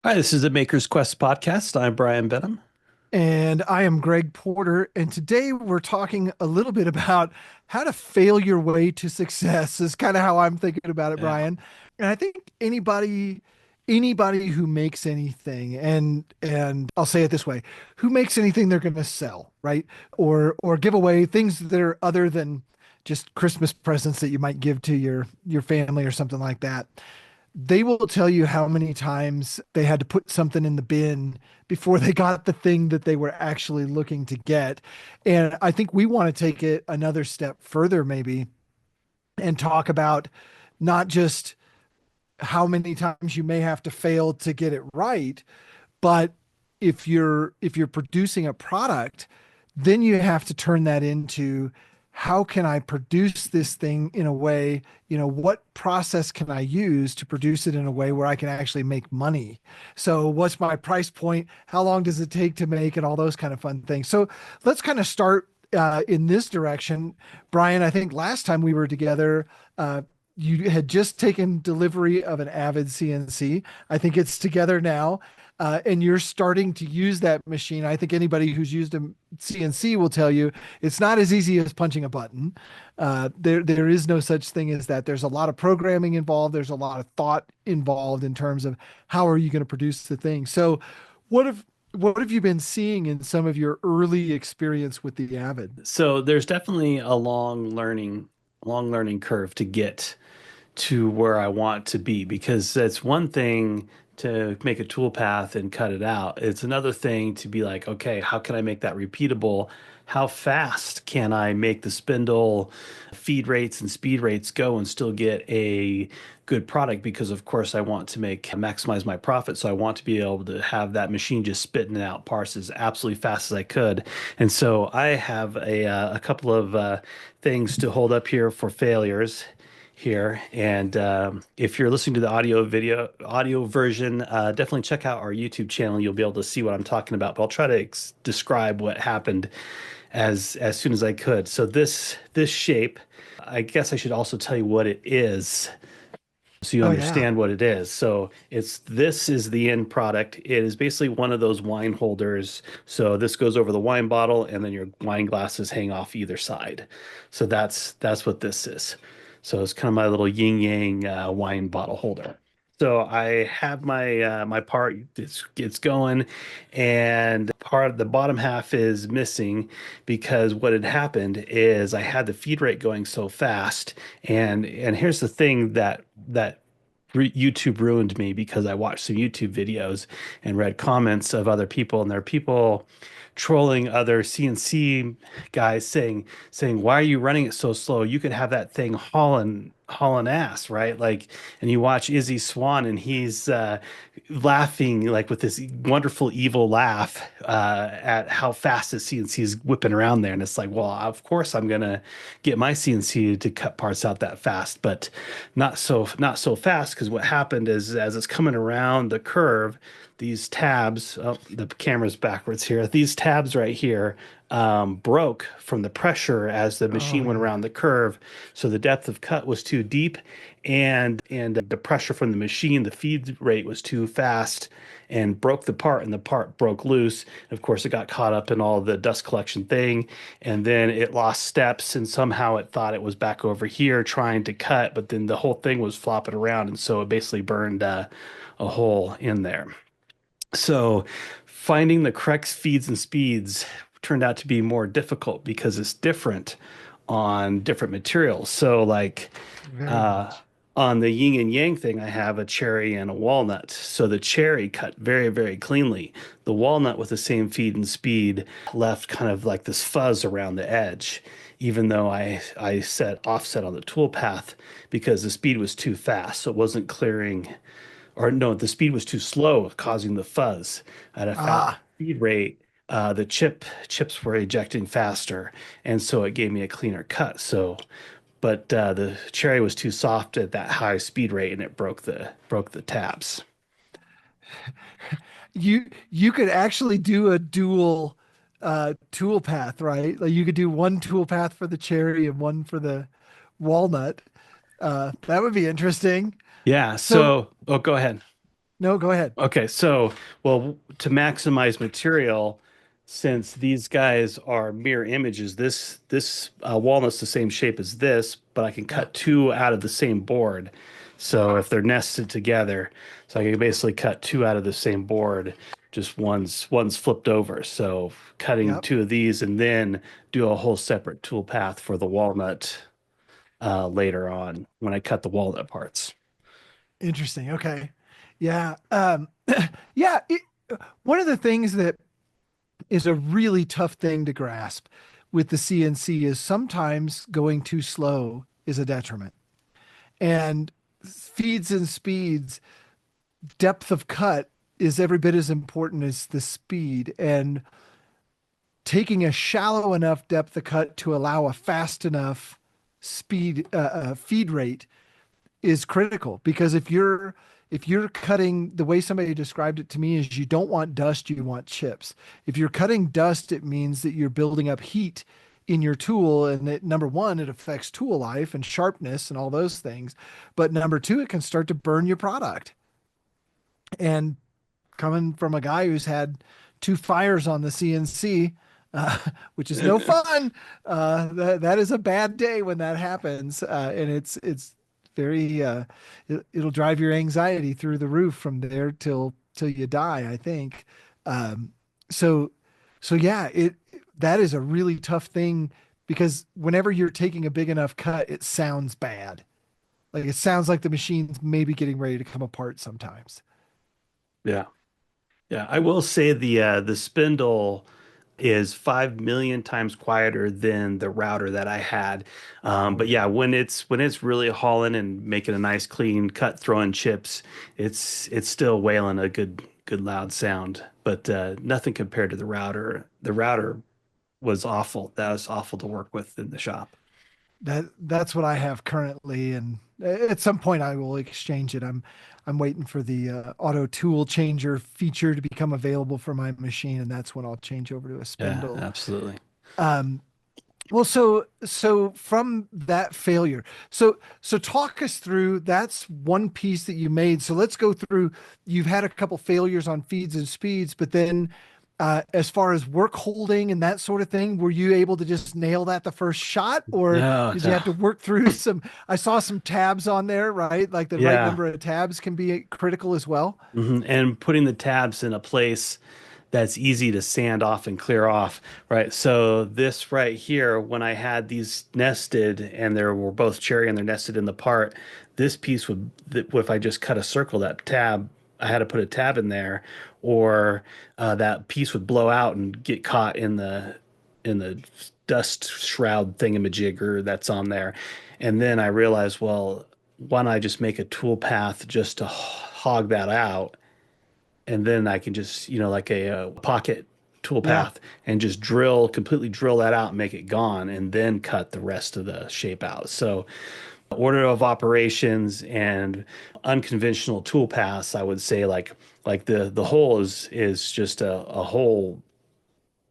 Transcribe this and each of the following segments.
Hi, this is the Maker's Quest podcast. I'm Brian Benham. And I am Greg Porter. And today we're talking a little bit about how to fail your way to success, is kind of how I'm thinking about it, Yeah. Brian. And I think anybody who makes anything, and I'll say it this way, who makes anything they're going to sell, right? Or give away things that are other than just Christmas presents that you might give to your family or something like that. They will tell you how many times they had to put something in the bin before they got the thing that they were actually looking to get. And I think we want to take it another step further, maybe, and talk about not just how many times you may have to fail to get it right, but if you're producing a product, then you have to turn that into how can I produce this thing in a way, what process can I use to produce it in a way where I can actually make money? So what's my price point? How long does it take to make and all those kind of fun things. So let's kind of start in this direction. Brian, I think last time we were together, you had just taken delivery of an Avid CNC. I think it's together now, and you're starting to use that machine. I think anybody who's used a CNC will tell you it's not as easy as punching a button. There is no such thing as that. There's a lot of programming involved. There's a lot of thought involved in terms of how are you going to produce the thing. So, what have what have you been seeing in some of your early experience with the Avid? So there's definitely a long learning curve to get to where I want to be because it's one thing to make a tool path and cut it out. It's another thing to be like, okay, how can I make that repeatable? How fast can I make the spindle feed rates and speed rates go and still get a good product? Because of course I want to maximize my profit. So I want to be able to have that machine just spitting out parts as absolutely fast as I could. And so I have a couple of things to hold up here for failures here. And if you're listening to the audio version, definitely check out our YouTube channel. You'll be able to see what I'm talking about. But I'll try to describe what happened as soon as I could. So this shape, I guess I should also tell you what it is so you Oh yeah. understand what it is. So this is the end product. It is basically one of those wine holders. So this goes over the wine bottle, and then your wine glasses hang off either side. So that's what this is. So it's kind of my little yin yang wine bottle holder. So I have my part. It's going, and part of the bottom half is missing because what had happened is I had the feed rate going so fast, and here's the thing that YouTube ruined me because I watched some YouTube videos and read comments of other people, and there are people trolling other CNC guys saying why are you running it so slow? You could have that thing hauling ass, right? Like, and you watch Izzy Swan, and he's laughing like with this wonderful evil laugh at how fast the CNC is whipping around there, and it's like, well, of course I'm gonna get my CNC to cut parts out that fast, but not so fast because what happened is as it's coming around the curve, these tabs, oh, the camera's backwards here. These tabs right here broke from the pressure as the Oh machine went yeah. around the curve. So the depth of cut was too deep, and the pressure from the machine, the feed rate was too fast, and broke the part, and the part broke loose. Of course, it got caught up in all the dust collection thing, and then it lost steps, and somehow it thought it was back over here trying to cut, but then the whole thing was flopping around, and so it basically burned a hole in there. So finding the correct feeds and speeds turned out to be more difficult because it's different on different materials. So like Very uh, much. on the yin and yang thing, I have a cherry and a walnut. So the cherry cut very, very cleanly. The walnut with the same feed and speed left kind of like this fuzz around the edge, even though I set offset on the tool path because the speed was too fast. So it wasn't clearing, or no, the speed was too slow, causing the fuzz. At a fast Ah, speed rate, the chips were ejecting faster, and so it gave me a cleaner cut. So, but the cherry was too soft at that high speed rate, and it broke the tabs. you could actually do a dual tool path, right? Like you could do one tool path for the cherry and one for the walnut. That would be interesting. Yeah. So So, oh, go ahead. No, go ahead. Okay, so well, to maximize material, since these guys are mirror images, this walnut's the same shape as this, but I can Yeah. cut two out of the same board. So if they're nested together, so I can basically cut two out of the same board, just one's flipped over. So cutting Yep. two of these and then do a whole separate tool path for the walnut later on when I cut the walnut parts. Interesting. Okay. Yeah. Yeah. One of the things that is a really tough thing to grasp with the CNC is sometimes going too slow is a detriment. And feeds and speeds, depth of cut is every bit as important as the speed. And taking a shallow enough depth of cut to allow a fast enough feed rate is critical, because if you're cutting the way somebody described it to me is you don't want dust, you want chips. If you're cutting dust, it means that you're building up heat in your tool, and that number one, it affects tool life and sharpness and all those things. But number two, it can start to burn your product. And coming from a guy who's had two fires on the CNC, uh, which is no fun. That is a bad day when that happens, and it's very it'll drive your anxiety through the roof from there till you die, I think. Um, so so yeah, it that is a really tough thing, because whenever you're taking a big enough cut, it sounds bad. Like it sounds like the machine's maybe getting ready to come apart sometimes. Yeah. Yeah, I will say the spindle is 5 million times quieter than the router that I had. Oh But yeah, yeah. when it's really hauling and making a nice clean cut, throwing chips, it's still wailing a good loud sound. But nothing compared to the router. The router was awful. That was awful to work with in the shop. That's what I have currently, and at some point I will exchange it. I'm waiting for the auto tool changer feature to become available for my machine, and that's when I'll change over to a Yeah, spindle. absolutely. Um, well, so from that failure, so talk us through. That's one piece that you made. So let's go through. You've had a couple failures on feeds and speeds, but then as far as work holding and that sort of thing, were you able to just nail that the first shot, or No, did you no. have to work through some? I saw some tabs on there, right? Like the right Yeah. number of tabs can be critical as well. And putting the tabs in a place that's easy to sand off and clear off, right? So this right here, when I had these nested and they were both cherry and they're nested in the part, this piece would, if I just cut a circle, that tab, I had to put a tab in there, or that piece would blow out and get caught in the dust shroud thingamajigger that's on there. And then I realized, well, why don't I just make a tool path just to hog that out? And then I can just, like a pocket tool Yeah. path and just completely drill that out and make it gone, and then cut the rest of the shape out. So, order of operations and unconventional tool paths, I would say like the hole is just a hole,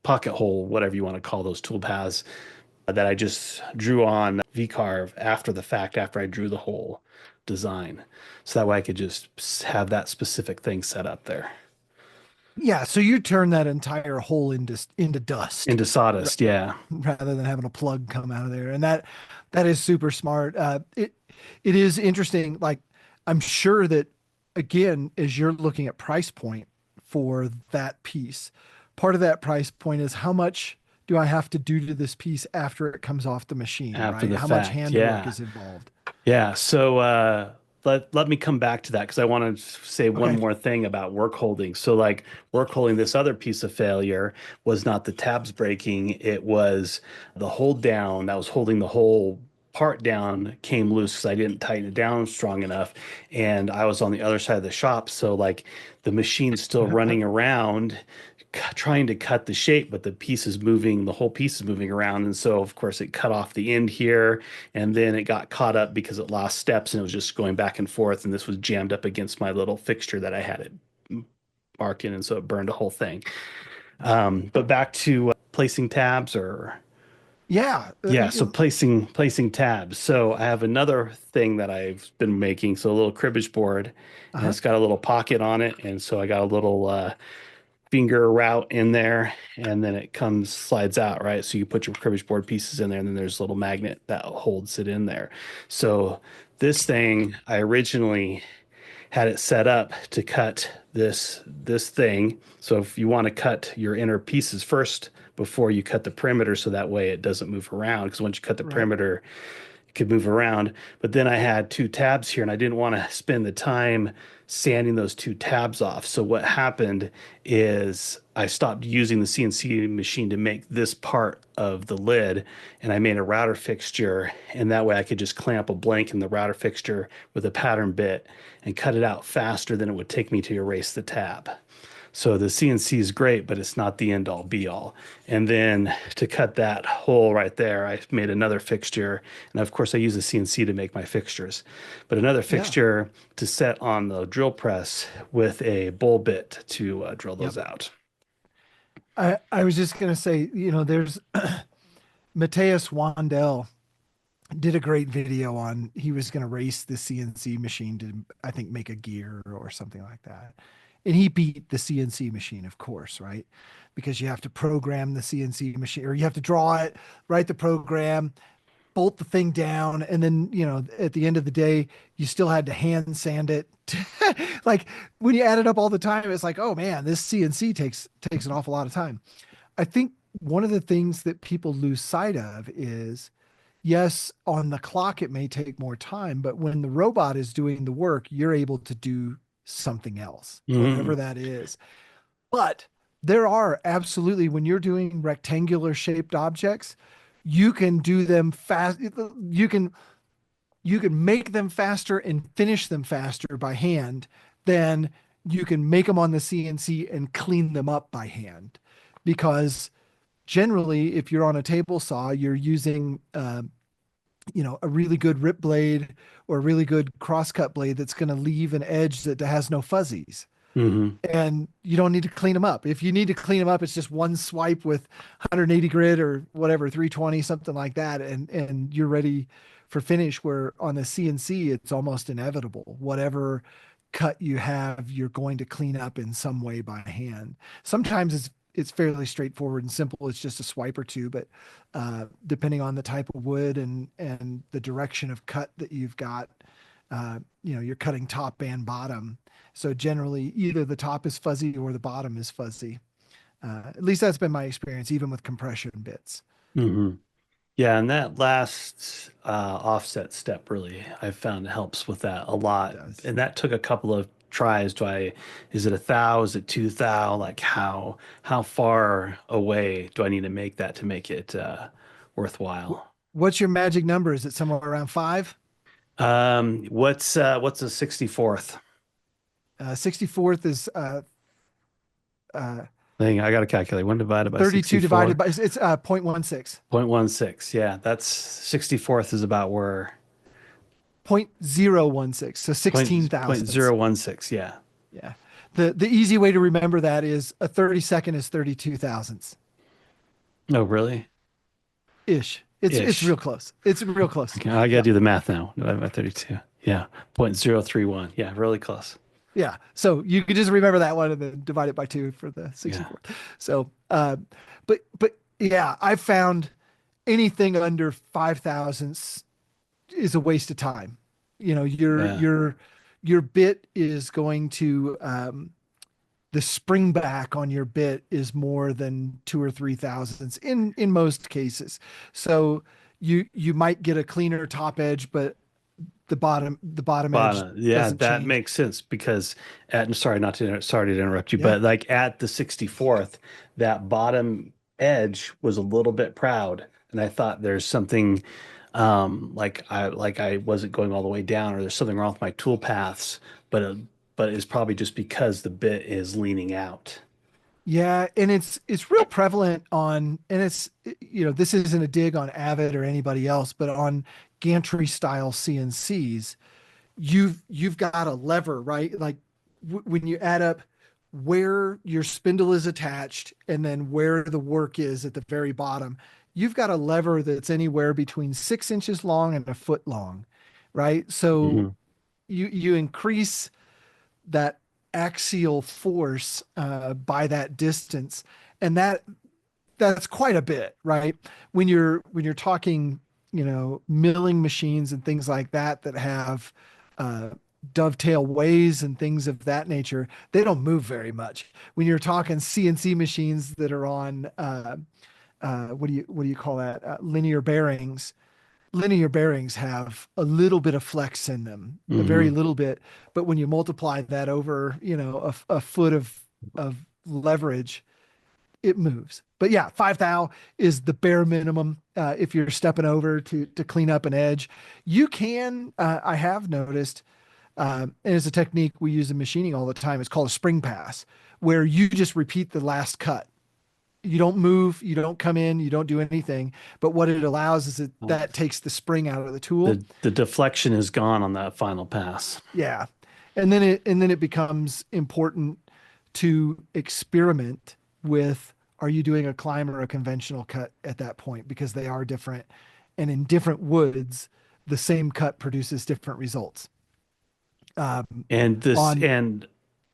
pocket hole, whatever you want to call those tool paths that I just drew on VCarve after the fact, after I drew the whole design. So that way I could just have that specific thing set up there. Yeah, so you turn that entire hole into dust, Into sawdust, yeah. rather than having a plug come out of there. And that is super smart. It is interesting. Like, I'm sure that, again, as you're looking at price point for that piece, part of that price point is how much do I have to do to this piece after it comes off the machine, After right? the How much fact, handwork yeah. is involved? Yeah, so let me come back to that because I want to say one Okay. more thing about work holding. So like work holding, this other piece of failure was not the tabs breaking, it was the hold down that was holding the whole part down came loose because I didn't tighten it down strong enough. And I was on the other side of the shop. So like the machine's still running around trying to cut the shape, but the whole piece is moving around. And so, of course, it cut off the end here, and then it got caught up because it lost steps and it was just going back and forth. And this was jammed up against my little fixture that I had it marking, and so it burned the whole thing. But back to placing tabs or. Yeah. Yeah, so placing tabs. So I have another thing that I've been making, so a little cribbage board, and Uh-huh. it's got a little pocket on it, and so I got a little finger route in there, and then it comes slides out, right? So you put your cribbage board pieces in there, and then there's a little magnet that holds it in there. So this thing, I originally had it set up to cut this thing. So if you want to cut your inner pieces first before you cut the perimeter, so that way it doesn't move around. Because once you cut the Right. perimeter, could move around. But then I had two tabs here and I didn't want to spend the time sanding those two tabs off. So what happened is I stopped using the CNC machine to make this part of the lid and I made a router fixture. And that way I could just clamp a blank in the router fixture with a pattern bit and cut it out faster than it would take me to erase the tab. So the CNC is great, but it's not the end all be all. And then to cut that hole right there, I made another fixture. And of course, I use the CNC to make my fixtures, but another Yeah. fixture to set on the drill press with a bull bit to drill Yep. those out. I was just gonna say, there's Mateus Wandel did a great video on he was going to race the CNC machine to I think make a gear or something like that. And he beat the CNC machine, of course, right? Because you have to program the CNC machine or you have to draw it, write the program, bolt the thing down, and then, at the end of the day, you still had to hand sand it. Like when you add it up all the time, it's like, oh man, this CNC takes an awful lot of time. I think one of the things that people lose sight of is yes, on the clock, it may take more time, but when the robot is doing the work, you're able to do something else, whatever Mhm. that is. But there are absolutely, when you're doing rectangular shaped objects, you can do them fast. You can you can make them faster and finish them faster by hand than you can make them on the CNC and clean them up by hand. Because generally, if you're on a table saw, you're using a really good rip blade or a really good crosscut blade that's going to leave an edge that has no fuzzies. Mhm. And you don't need to clean them up. If you need to clean them up, it's just one swipe with 180 grit or whatever, 320, something like that. And you're ready for finish. Where on the CNC, it's almost inevitable. Whatever cut you have, you're going to clean up in some way by hand. Sometimes it's fairly straightforward and simple. It's just a swipe or two, but depending on the type of wood and the direction of cut that you've got, you're cutting top and bottom. So generally, either the top is fuzzy or the bottom is fuzzy. At least that's been my experience, even with compression bits. Mhm. Yeah, and that last offset step really I found helps with that a It lot. does. And that took a couple of tries. Is it a thou? Is it two thou? Like how far away do I need to make that to make it worthwhile? What's your magic number? Is it somewhere around five? What's a 64th 64th is uh, thing? I got to calculate. One divided by 32 divided 64. by, it's 0.16. 0.16. Yeah, that's 64th is about where 0.016. So point 16 thousandths. zero one six. Yeah. Yeah. The easy way to remember that is a 32nd is 32 thousandths Oh, really? ish. It's Ish. real close. It's real close. Okay, I gotta Yeah. do the math now. Divided by 32. Yeah. 0.031. Yeah, really close. Yeah. So you could just remember that one and then divide it by two for the Yeah. 64th. So, but yeah, I found anything under 5 thousandths is a waste of time. You know, Yeah. your bit is going to, the spring back on your bit is more than 2 or 3 thousandths in most cases. So you might get a cleaner top edge, but the bottom edge Yeah, doesn't that change. makes sense because sorry to interrupt you, Yeah. but like at the 64th, that bottom edge was a little bit proud, and I thought there's something like I wasn't going all the way down, or there's something wrong with my tool paths, but it's probably just because the bit is leaning out. Yeah, and it's real prevalent on, and this isn't a dig on Avid or anybody else, but on gantry style CNCs, you've got a lever, right? Like when you add up where your spindle is attached and then where the work is at the very bottom, you've got a lever that's anywhere between 6 inches long and a foot long, right? So Hmm. you increase that axial force by that distance, and that's quite a bit, right? When you're talking, milling machines and things like that that have uh, dovetail ways and things of that nature, they don't move very much. When you're talking CNC machines that are on what do you call that? Linear bearings. Linear bearings have a little bit of flex in them, a very Hmm. little bit. But when you multiply that over, a foot of leverage, it moves. But yeah, 5 thou is the bare minimum if you're stepping over to clean up an edge. You can, I have noticed, and it's a technique we use in machining all the time. It's called a spring pass, where you just repeat the last cut. You don't move, you don't come in, you don't do anything. But what it allows is that takes the spring out of the tool. The deflection is gone on that final pass. Yeah. And then it becomes important to experiment with, are you doing a climb or a conventional cut at that point? Because they are different. And in different woods, the same cut produces different results. And this On and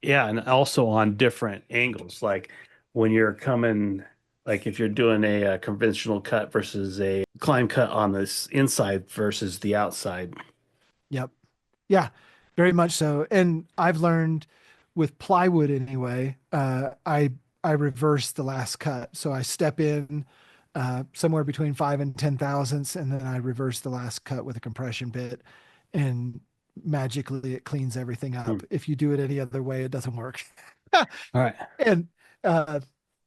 yeah, and also on different angles. Like when you're coming, like if you're doing a, conventional cut versus a climb cut on this inside versus the outside. Yep. Yeah, very much so. And I've learned with plywood anyway, I reverse the last cut. So I step in somewhere between 5 and 10 thousandths, and then I reverse the last cut with a compression bit, and magically it cleans everything Hmm. up. If you do it any other way, it doesn't work. All right. And uh,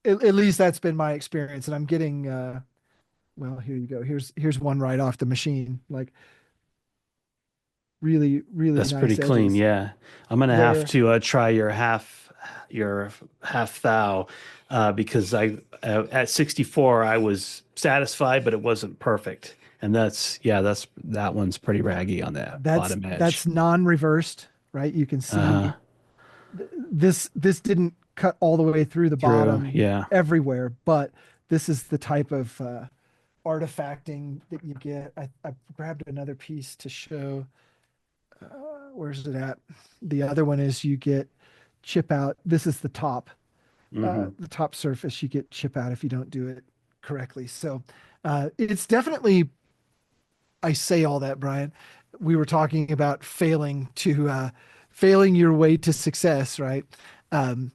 at least that's been my experience. And I'm getting well, here you go. Here's one right off the machine, like really, really That's pretty nice clean. edges Yeah. I'm gonna have there. to try your half thou because I at 64 I was satisfied, but it wasn't perfect. And that one's pretty raggy on that That's bottom edge. that's non-reversed, right? You can Uh-huh. see this didn't cut all the way through the True. bottom Yeah. everywhere, but this is the type of artifacting that you get. I grabbed another piece to show. Where's it at? The other one is you get chip out. This is Hmm. the top surface. You get chip out if you don't do it correctly. So it's definitely, I say all that, Brian. We were talking about failing your way to success, right? Um,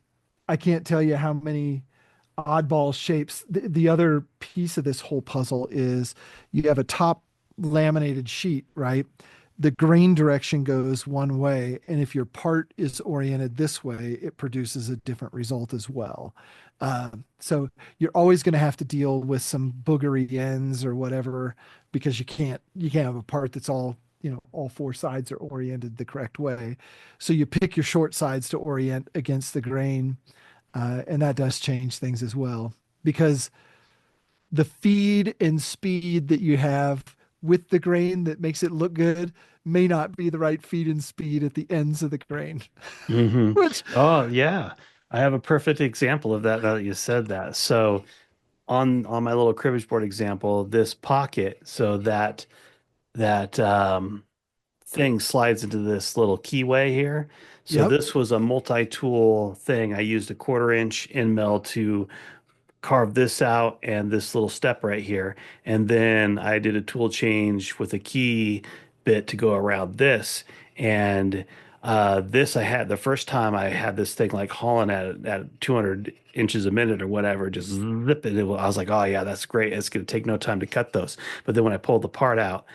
I can't tell you how many oddball shapes. The other piece of this whole puzzle is you have a top laminated sheet, right? The grain direction goes one way, and if your part is oriented this way, it produces a different result as well. So you're always going to have to deal with some boogery ends or whatever, because you can't have a part that's all four sides are oriented the correct way. So you pick your short sides to orient against the grain, and that does change things as well, because the feed and speed that you have with the grain that makes it look good may not be the right feed and speed at the ends of the grain, Hmm. which, Oh, yeah. I have a perfect example of that now that you said that. So on my little cribbage board example, this pocket, so that thing slides into this little keyway here. So yep, this was a multi-tool thing. I used a 1/4 inch end mill to carve this out and this little step right here. And then I did a tool change with a key bit to go around this. And this I had the first time I had this thing like hauling at 200 inches a minute or whatever, just zip it. I was like, oh yeah, that's great. It's going to take no time to cut those. But then when I pulled the part out,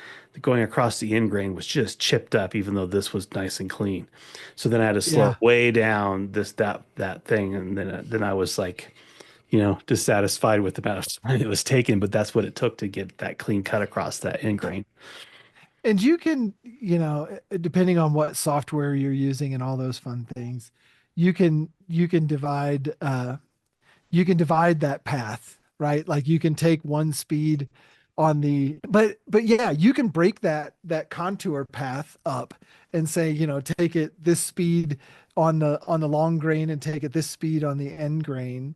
going across the end grain was just chipped up, even though this was nice and clean. So then I had to slow yeah. way down that thing, and then I was like, dissatisfied with the amount of time it was taken, but that's what it took to get that clean cut across that end grain. And you can, depending on what software you're using and all those fun things, you can divide that path, right? Like you can take one speed on the, but yeah, you can break that contour path up and say, take it this speed on the long grain and take it this speed on the end grain.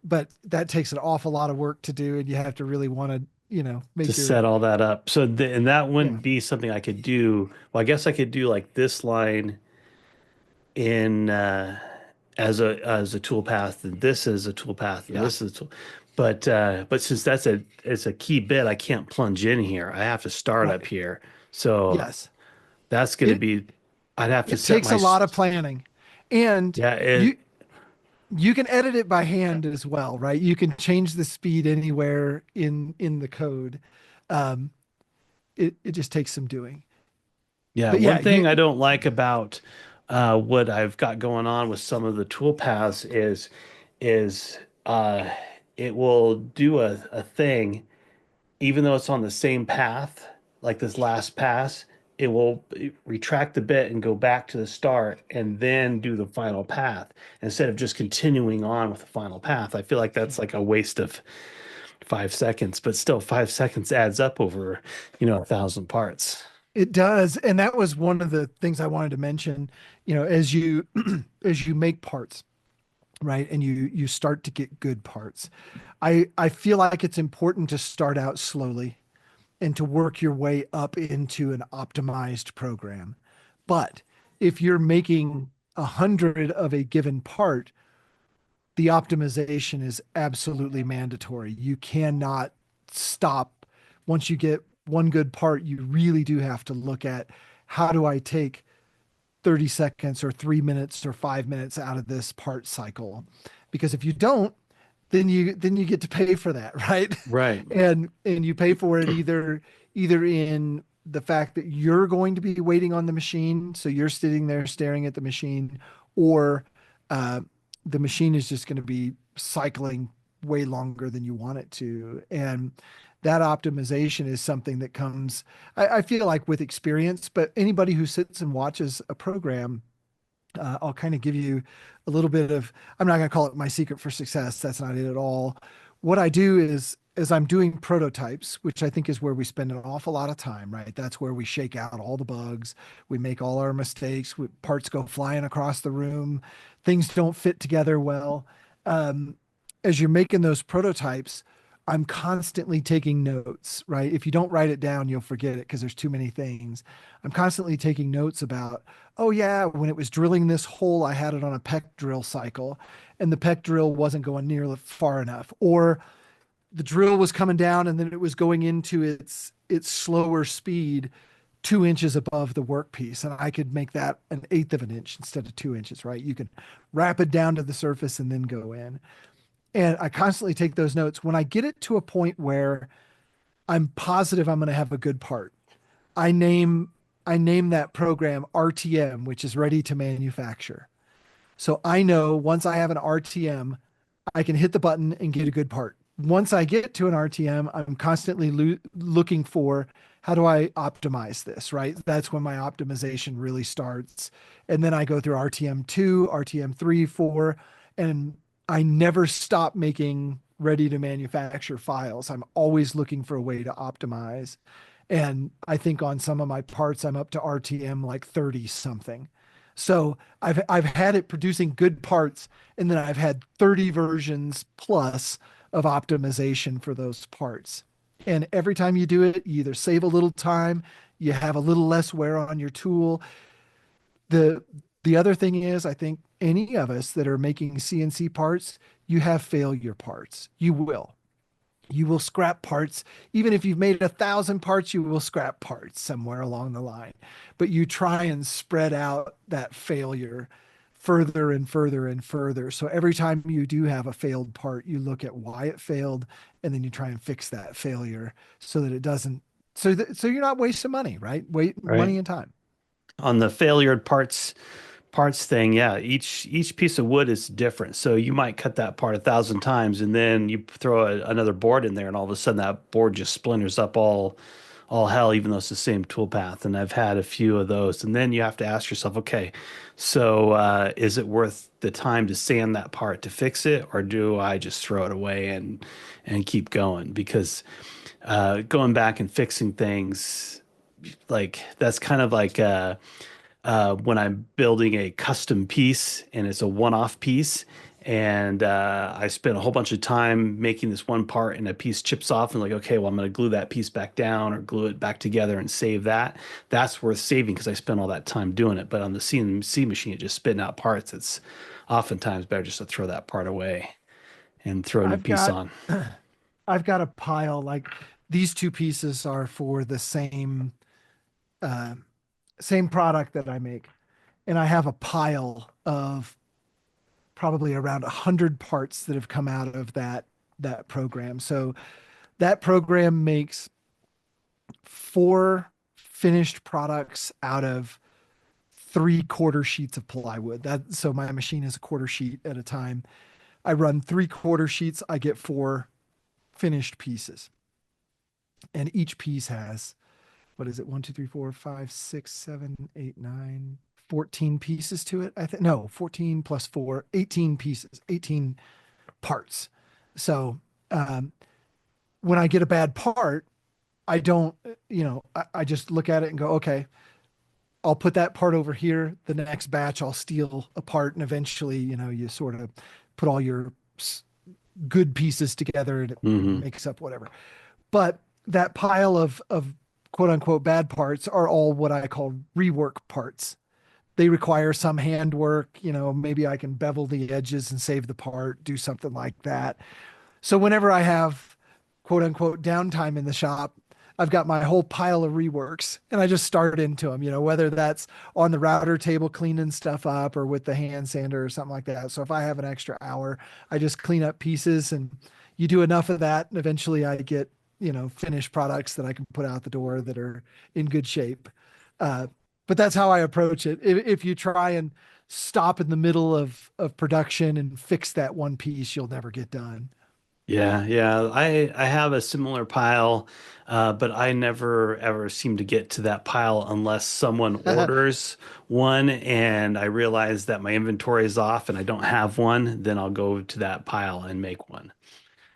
But that takes an awful lot of work to do, and you have to really want to, To make your, set all that up. So and that yeah, wouldn't be something I could do. Well, I guess I could do like this line in as a tool path, and this is a tool path, and yeah, this is a tool. But since it's a key bit, I can't plunge in here. I have to start up right. here. So Yes. that's going to It be. I'd have to it set takes my a lot of planning. And yeah. you you can edit it by hand as well, right? You can change the speed anywhere in the code. Um, it just takes some doing. Yeah, But one yeah, thing I don't like about what I've got going on with some of the tool paths is it will do a thing even though it's on the same path, like this last pass, it will retract the bit and go back to the start and then do the final path instead of just continuing on with the final path. I feel like that's like a waste of 5 seconds, but still 5 seconds adds up over, 1,000 parts. it does. And that was one of the things I wanted to mention, as you as you make parts, right? And you start to get good parts. I feel like it's important to start out slowly and to work your way up into an optimized program. But if you're making 100 of a given part, the optimization is absolutely mandatory. You cannot stop. Once you get one good part, you really do have to look at, how do I take 30 seconds or 3 minutes or 5 minutes out of this part cycle? Because if you don't, then you get to pay for that, right? Right. And you pay for it either in the fact that you're going to be waiting on the machine, so you're sitting there staring at the machine, or uh, the machine is just going to be cycling way longer than you want it to. And that optimization is something that comes, I feel like, with experience. But anybody who sits and watches a program, I'll kind of give you a little bit of, I'm not going to call it my secret for success. That's not it at all. What I do is I'm doing prototypes, which I think is where we spend an awful lot of time, right? That's where we shake out all the bugs. We make all our mistakes. Parts go flying across the room. Things don't fit together well. Um, as you're making those prototypes, I'm constantly taking notes, right? If you don't write it down, you'll forget it because there's too many things. I'm constantly taking notes about, oh yeah, when it was drilling this hole, I had it on a peck drill cycle, and the peck drill wasn't going near far enough, or the drill was coming down and then it was going into its slower speed 2 inches above the workpiece, and I could make that an eighth of an inch instead of 2 inches, right? You can wrap it down to the surface and then go in. And I constantly take those notes. When I get it to a point where I'm positive I'm going to have a good part, I name I name that program RTM, which is ready to manufacture. So I know once I have an RTM, I can hit the button and get a good part. Once I get to an RTM, I'm constantly looking for, how do I optimize this, right? That's when my optimization really starts. And then I go through RTM 2, RTM 3, 4, and I never stop making ready to manufacture files. I'm always looking for a way to optimize. And I think on some of my parts, I'm up to RTM like 30 something. So I've had it producing good parts, and then I've had 30 versions plus of optimization for those parts. And every time you do it, you either save a little time, you have a little less wear on your tool. The the other thing is, I think any of us that are making CNC parts, you have failure parts. You will scrap parts. Even if you've made 1,000 parts, you will scrap parts somewhere along the line. But you try and spread out that failure further and further and further. So every time you do have a failed part, you look at why it failed, and then you try and fix that failure so that it doesn't, so you're not wasting money, right? Wait, Right. money and time. On the failure parts thing, yeah, each piece of wood is different. So you might cut that part 1,000 times, and then you throw another board in there, and all of a sudden that board just splinters up all hell, even though it's the same tool path. And I've had a few of those. And then you have to ask yourself, okay, so is it worth the time to sand that part to fix it, or do I just throw it away and keep going? Because going back and fixing things, like that's kind of like when I'm building a custom piece and it's a one-off piece And I spent a whole bunch of time making this one part, and a piece chips off, and like, okay, well, I'm going to glue that piece back down or glue it back together and save that. That's worth saving because I spent all that time doing it. But on the CNC machine, it just spitting out parts. It's oftentimes better just to throw that part away and throw a new I've piece got on. I've got a pile like these two pieces are for the uh, same product that I make, and I have a pile of probably around 100 parts that have come out of that program. So that program makes four finished products out of three quarter sheets of plywood. That so my machine is a quarter sheet at a time. I run three quarter sheets. I get four finished pieces, and each piece has what is it? One, two, three, four, five, six, seven, eight, nine, 14 pieces to it. I think no, 14 plus four, 18 pieces, 18 parts. So um, when I get a bad part, I don't, I just look at it and go, okay, I'll put that part over here. The next batch I'll steal apart, and eventually, you sort of put all your good pieces together and it Hmm. makes up whatever. But that pile of quote unquote bad parts are all what I call rework parts. They require some handwork, maybe I can bevel the edges and save the part, do something like that. So whenever I have quote unquote downtime in the shop, I've got my whole pile of reworks and I just start into them, whether that's on the router table cleaning stuff up or with the hand sander or something like that. So if I have an extra hour, I just clean up pieces, and you do enough of that and eventually I get, finished products that I can put out the door that are in good shape. Uh, but that's how I approach it. If you try and stop in the middle of production and fix that one piece, you'll never get done. Yeah, yeah. I have a similar pile, but I never ever seem to get to that pile unless someone orders one and I realize that my inventory is off and I don't have one, then I'll go to that pile and make one.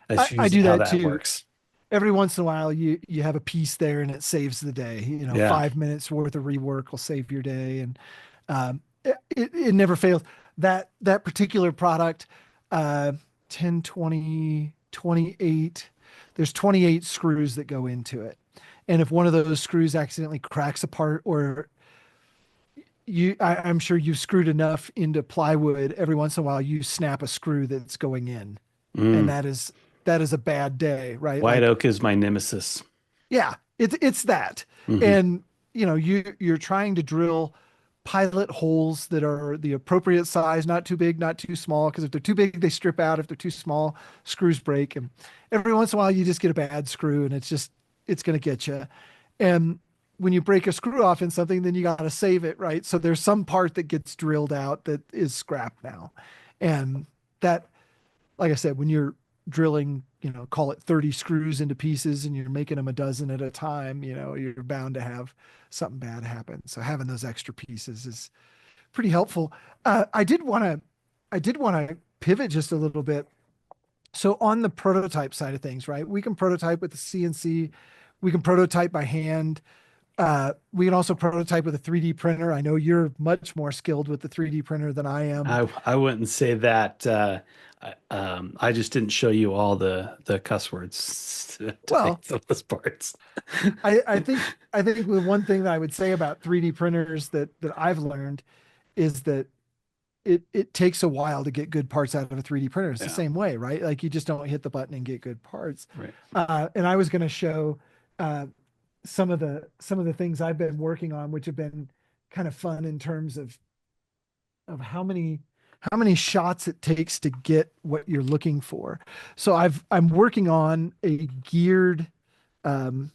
That's I usually do how that that too. works. Every once in a while, you have a piece there and it saves the day. Yeah. 5 minutes worth of rework will save your day, and it never fails. That particular product, uh, 10, 20, 28. There's 28 screws that go into it, and if one of those screws accidentally cracks apart, or I'm sure you've screwed enough into plywood. Every once in a while, you snap a screw that's going in, and Mm. that is a bad day, right? White Like, oak is my nemesis. yeah, it's that. Hmm. And you're trying to drill pilot holes that are the appropriate size, not too big, not too small, because if they're too big, they strip out. If they're too small, screws break. And every once in a while you just get a bad screw, and it's going to get you. And when you break a screw off in something, then you got to save it, right? So there's some part that gets drilled out that is scrap now. And that, like I said, when you're drilling, call it 30 screws into pieces and you're making them a dozen at a time, you're bound to have something bad happen. So having those extra pieces is pretty helpful. I did want to pivot just a little bit. So on the prototype side of things, right? We can prototype with the CNC. We can prototype by hand. We can also prototype with a 3D printer. I know you're much more skilled with the 3D printer than I am. I wouldn't say that. I just didn't show you all the cuss words to make Well, some of those parts. I think the one thing that I would say about 3D printers that I've learned is that it takes a while to get good parts out of a 3D printer. It's the Yeah, same way, right? Like you just don't hit the button and get good parts. right. And I was going to show uh, some of the things I've been working on, which have been kind of fun in terms of how many shots it takes to get what you're looking for. So I'm working on um,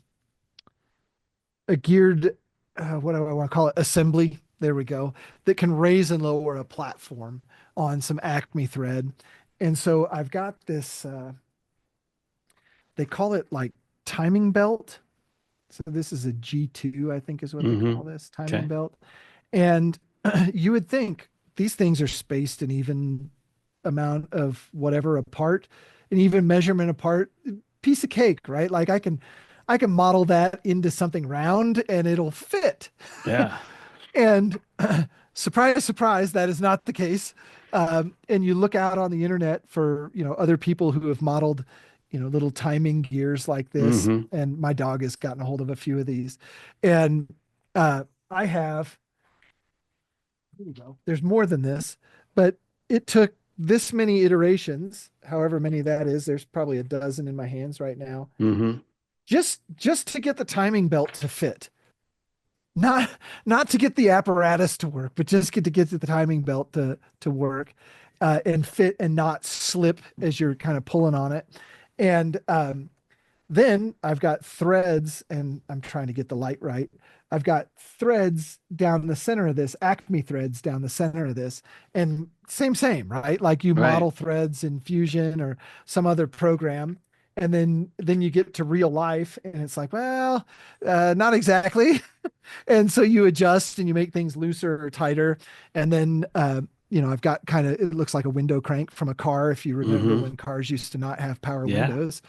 a geared what do I want to call it, assembly, there we go, that can raise and lower a platform on some Acme thread. And so I've got this they call it like timing belt. So this is a G2, I think is what they Hmm. call this, timing Okay. belt. And you would think these things are spaced an even amount of whatever apart, an even measurement apart, piece of cake, right? Like I can model that into something round and it'll fit. Yeah. And surprise, surprise, that is not the case. And you look out on the internet for, other people who have modeled, little timing gears like this. Hmm. And my dog has gotten a hold of a few of these. And I have, here we go. There's more than this, but it took this many iterations, however many that is. There's probably a dozen in my hands right now, Hmm. just to get the timing belt to fit. Not not to get the apparatus to work, but just get the timing belt to work and fit and not slip as you're kind of pulling on it. And then I've got threads, and I'm trying to get the light right. I've got threads down the center of this, Acme threads down the center of this, and same, right? Like you Right. model threads in Fusion or some other program, and then you get to real life, and it's like, well, not exactly. And so you adjust and you make things looser or tighter, and then I've got kind of, it looks like a window crank from a car if you remember Hmm. when cars used to not have power Yeah. windows.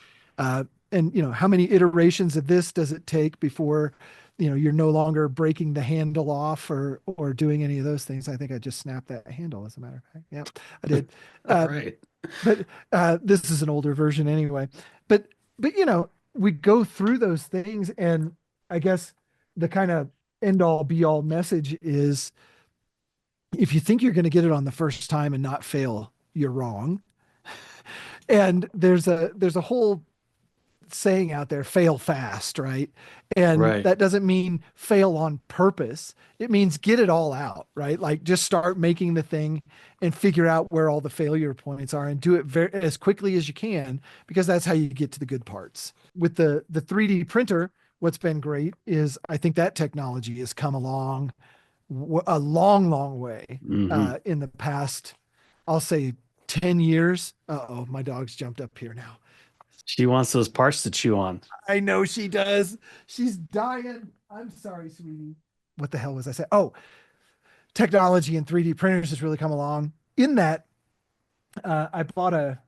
And how many iterations of this does it take before you're no longer breaking the handle off or doing any of those things? I think I just snapped that handle, as a matter of fact. Yeah, I did. All uh, right. but this is an older version anyway. But we go through those things, and I guess the kind of end all be all message is, if you think you're going to get it on the first time and not fail, you're wrong. And there's a whole saying out there, fail fast, right? And Right. that doesn't mean fail on purpose. It means get it all out, right? Like just start making the thing and figure out where all the failure points are and do it as quickly as you can, because that's how you get to the good parts. With the 3D printer, what's been great is I think that technology has come along a long way Hmm. in the past, I'll say 10 years. Uh-oh, my dog's jumped up here now. She wants those parts to chew on. I know she does. She's dying. I'm sorry, sweetie. What the hell was I saying? Oh, technology and 3D printers has really come along. In that, I bought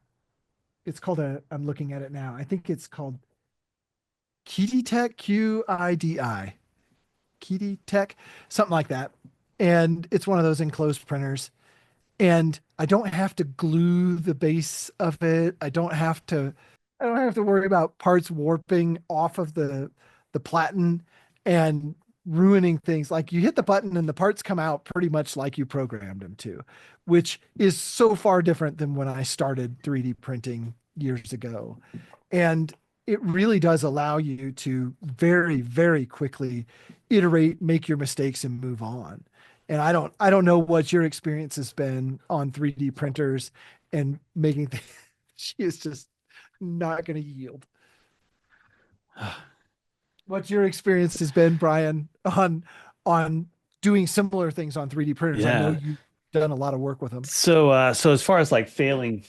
it's called I'm looking at it now. I think it's called Kidi Tech, QIDI, Kidi Tech, something like that. And it's one of those enclosed printers. And I don't have to glue the base of it. I don't have to worry about parts warping off of the platen and ruining things. Like you hit the button and the parts come out pretty much like you programmed them to, which is so far different than when I started 3D printing years ago. And it really does allow you to very, very quickly iterate, make your mistakes and move on. And I don't know what your experience has been on 3D printers and making things. She is just not going to yield. What's your experience has been, Brian, on doing similar things on 3D printers? I know Yeah. you've done a lot of work with them. So as far as like failing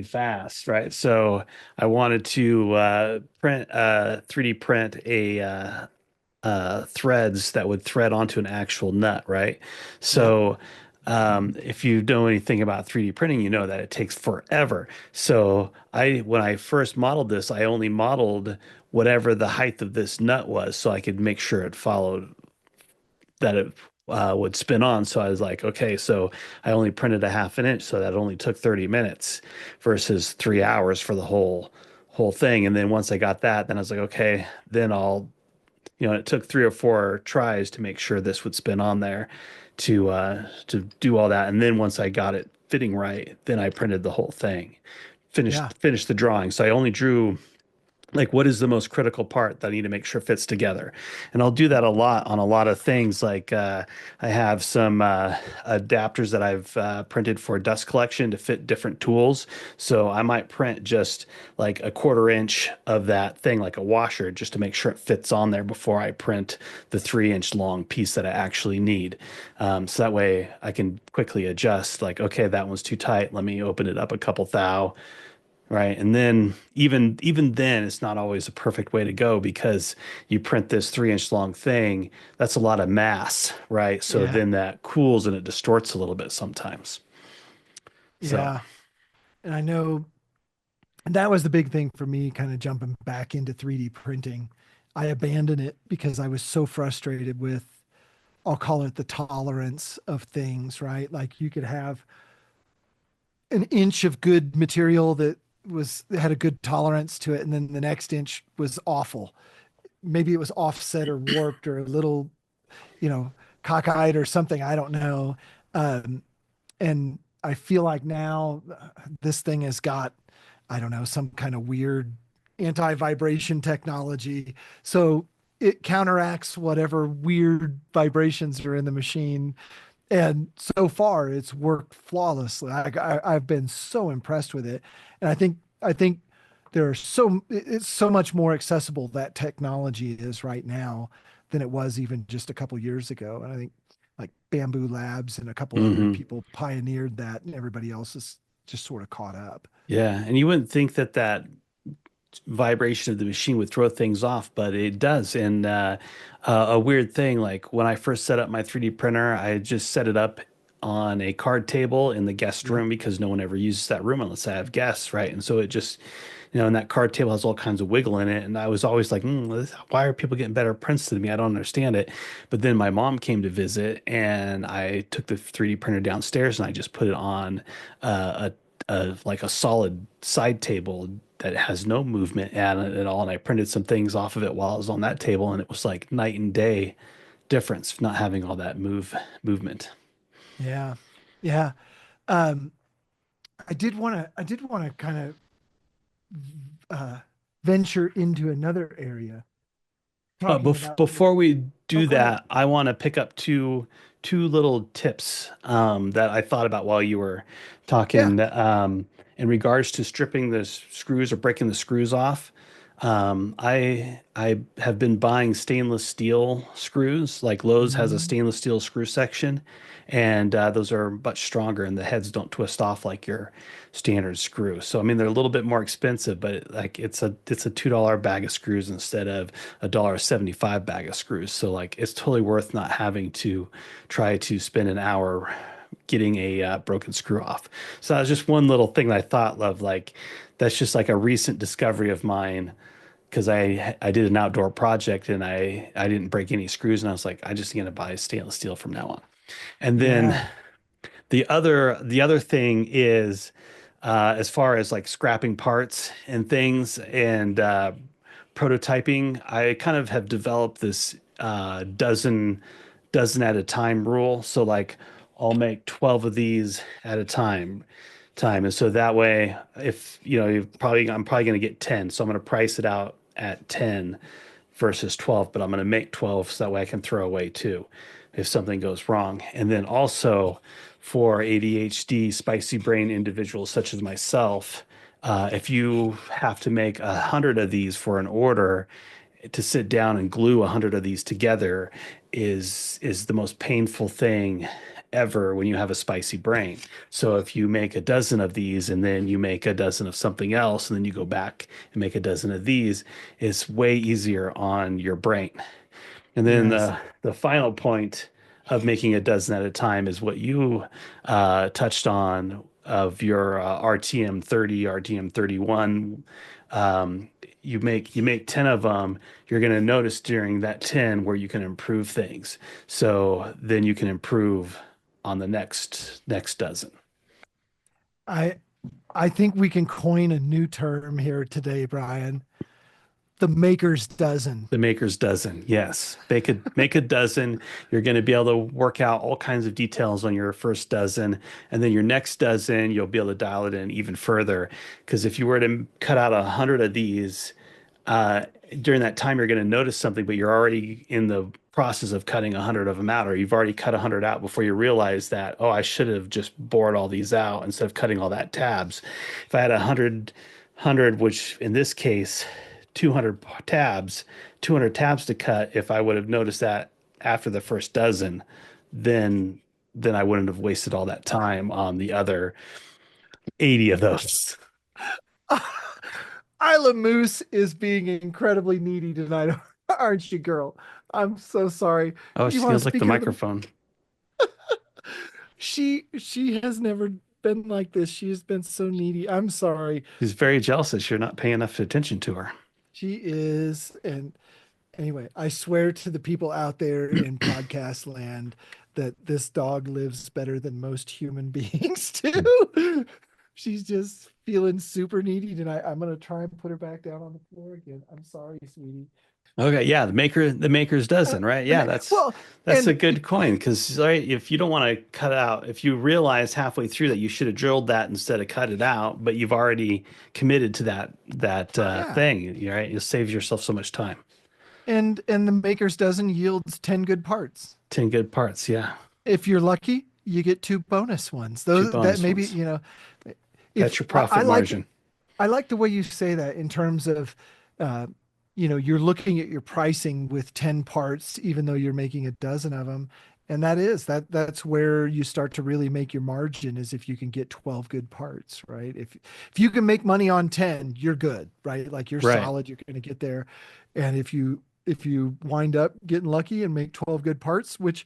fast, right? So I wanted to print 3D print a threads that would thread onto an actual nut, right? Yep. So if you know anything about 3D printing, you know that it takes forever. So when I first modeled this, I only modeled whatever the height of this nut was, so I could make sure it followed that it would spin on. So I was like, okay, so I only printed a half an inch, so that only took 30 minutes versus 3 hours for the whole thing. And then once I got that, then I was like, okay, then it took 3 or 4 tries to make sure this would spin on there to do all that. And then once I got it fitting right, then I printed the whole thing, Yeah. finished the drawing. So I only drew like what is the most critical part that I need to make sure fits together. And I'll do that a lot on a lot of things. Like I have some adapters that I've printed for dust collection to fit different tools. So I might print just like a 1/4 inch of that thing, like a washer, just to make sure it fits on there before I print the 3 inch long piece that I actually need. So that way I can quickly adjust, like, okay, that one's too tight. Let me open it up a couple thou. Right. And then even then, it's not always a perfect way to go because you print this 3 inch long thing. That's a lot of mass, right? So Yeah. then that cools and it distorts a little bit sometimes. So, Yeah. And I know that was the big thing for me, kind of jumping back into 3D printing. I abandoned it because I was so frustrated with, I'll call it the tolerance of things, right? Like you could have an inch of good material that was had a good tolerance to it, and then the next inch was awful. Maybe it was offset or warped or a little, you know, cockeyed or something. I don't know. Um, and I feel like now this thing has got, I don't know, some kind of weird anti-vibration technology. So it counteracts whatever weird vibrations are in the machine. And so far, it's worked flawlessly. I've been so impressed with it, and I think there are it's so much more accessible that technology is right now than it was even just a couple years ago. And I think like Bamboo Labs and a couple other Hmm. people pioneered that, and everybody else is just sort of caught up. Yeah, and you wouldn't think that vibration of the machine would throw things off, but it does. And a weird thing, like when I first set up my 3D printer, I just set it up on a card table in the guest Yep. room because no one ever uses that room unless I have guests, right? And so it just, and that card table has all kinds of wiggle in it. And I was always like, why are people getting better prints than me? I don't understand it. But then my mom came to visit and I took the 3D printer downstairs and I just put it on like a solid side table that has no movement at all. And I printed some things off of it while I was on that table, and it was like night and day difference not having all that movement. Yeah. Yeah. Um, I did want to kind of venture into another area But talking about the, before we oh, do go ahead. that, I want to pick up two little tips that I thought about while you were Yeah. talking in regards to stripping the screws or breaking the screws off. I have been buying stainless steel screws. Like Lowe's has a Mhm. stainless steel screw section, and those are much stronger, and the heads don't twist off like your standard screw. So I mean, they're a little bit more expensive, but like it's a $2 bag of screws instead of $1.75 bag of screws. So like it's totally worth not having to try to spend an hour getting a broken screw off. So that was just one little thing that I thought of. Like that's just like a recent discovery of mine because I did an outdoor project and I didn't break any screws and I was like I just gonna buy stainless steel from now on. And then Yeah. the other thing is as far as like scrapping parts and things and prototyping, I kind of have developed this dozen at a time rule. So like I'll make 12 of these at a time. And so that way, if I'm probably going to get 10. So I'm going to price it out at 10 versus 12, but I'm going to make 12 so that way I can throw away two if something goes wrong. And then also for ADHD, spicy brain individuals such as myself, if you have to make 100 of these for an order, to sit down and glue 100 of these together is the most painful thing ever when you have a spicy brain. So if you make a dozen of these and then you make a dozen of something else and then you go back and make a dozen of these, it's way easier on your brain. And then Yes. the final point of making a dozen at a time is what you touched on of your RTM 30, RTM 31. Um, you make 10 of them, you're going to notice during that 10 where you can improve things. So then you can improve on the next dozen. I I think we can coin a new term here today, Brian. The maker's dozen. The maker's dozen. Yes. Make a dozen. You're going to be able to work out all kinds of details on your first dozen. And then your next dozen, you'll be able to dial it in even further. Because if you were to cut out 100 of these, uh, during that time, you're going to notice something, but you're already in the process of cutting 100 of them out, or you've already cut 100 out before you realize that, oh, I should have just bored all these out instead of cutting all that tabs. If I had 100, which in this case, 200 tabs, 200 tabs to cut, if I would have noticed that after the first dozen, then I wouldn't have wasted all that time on the other 80 of those. Isla Moose is being incredibly needy tonight, aren't you, girl? I'm so sorry. Oh, You she want to feels like the speak into the microphone. she has never been like this. She has been so needy. I'm sorry. She's very jealous that you're not paying enough attention to her. She is. And anyway, I swear to the people out there in podcast land that this dog lives better than most human beings do. she's just feeling super needy tonight. I'm gonna try and put her back down on the floor again. I'm sorry, sweetie. Okay, yeah, the maker's dozen, right? Yeah, Well, that's a and good coin because right, if you don't want to cut out, if you realize halfway through that you should have drilled that instead of cut it out, but you've already committed to that yeah, thing, right? It saves yourself so much time. and the maker's dozen yields 10 good parts. 10 good parts, yeah. If you're lucky, you get two bonus ones. Two Those that bonus maybe, ones. if That's your I profit like margin. I like the way you say that in terms of, uh, you're looking at your pricing with 10 parts, even though you're making a dozen of them. And that's where you start to really make your margin is if you can get 12 good parts, right? If you can make money on 10, you're good, right? Like you're Right. solid, you're going to get there. And if you wind up getting lucky and make 12 good parts, which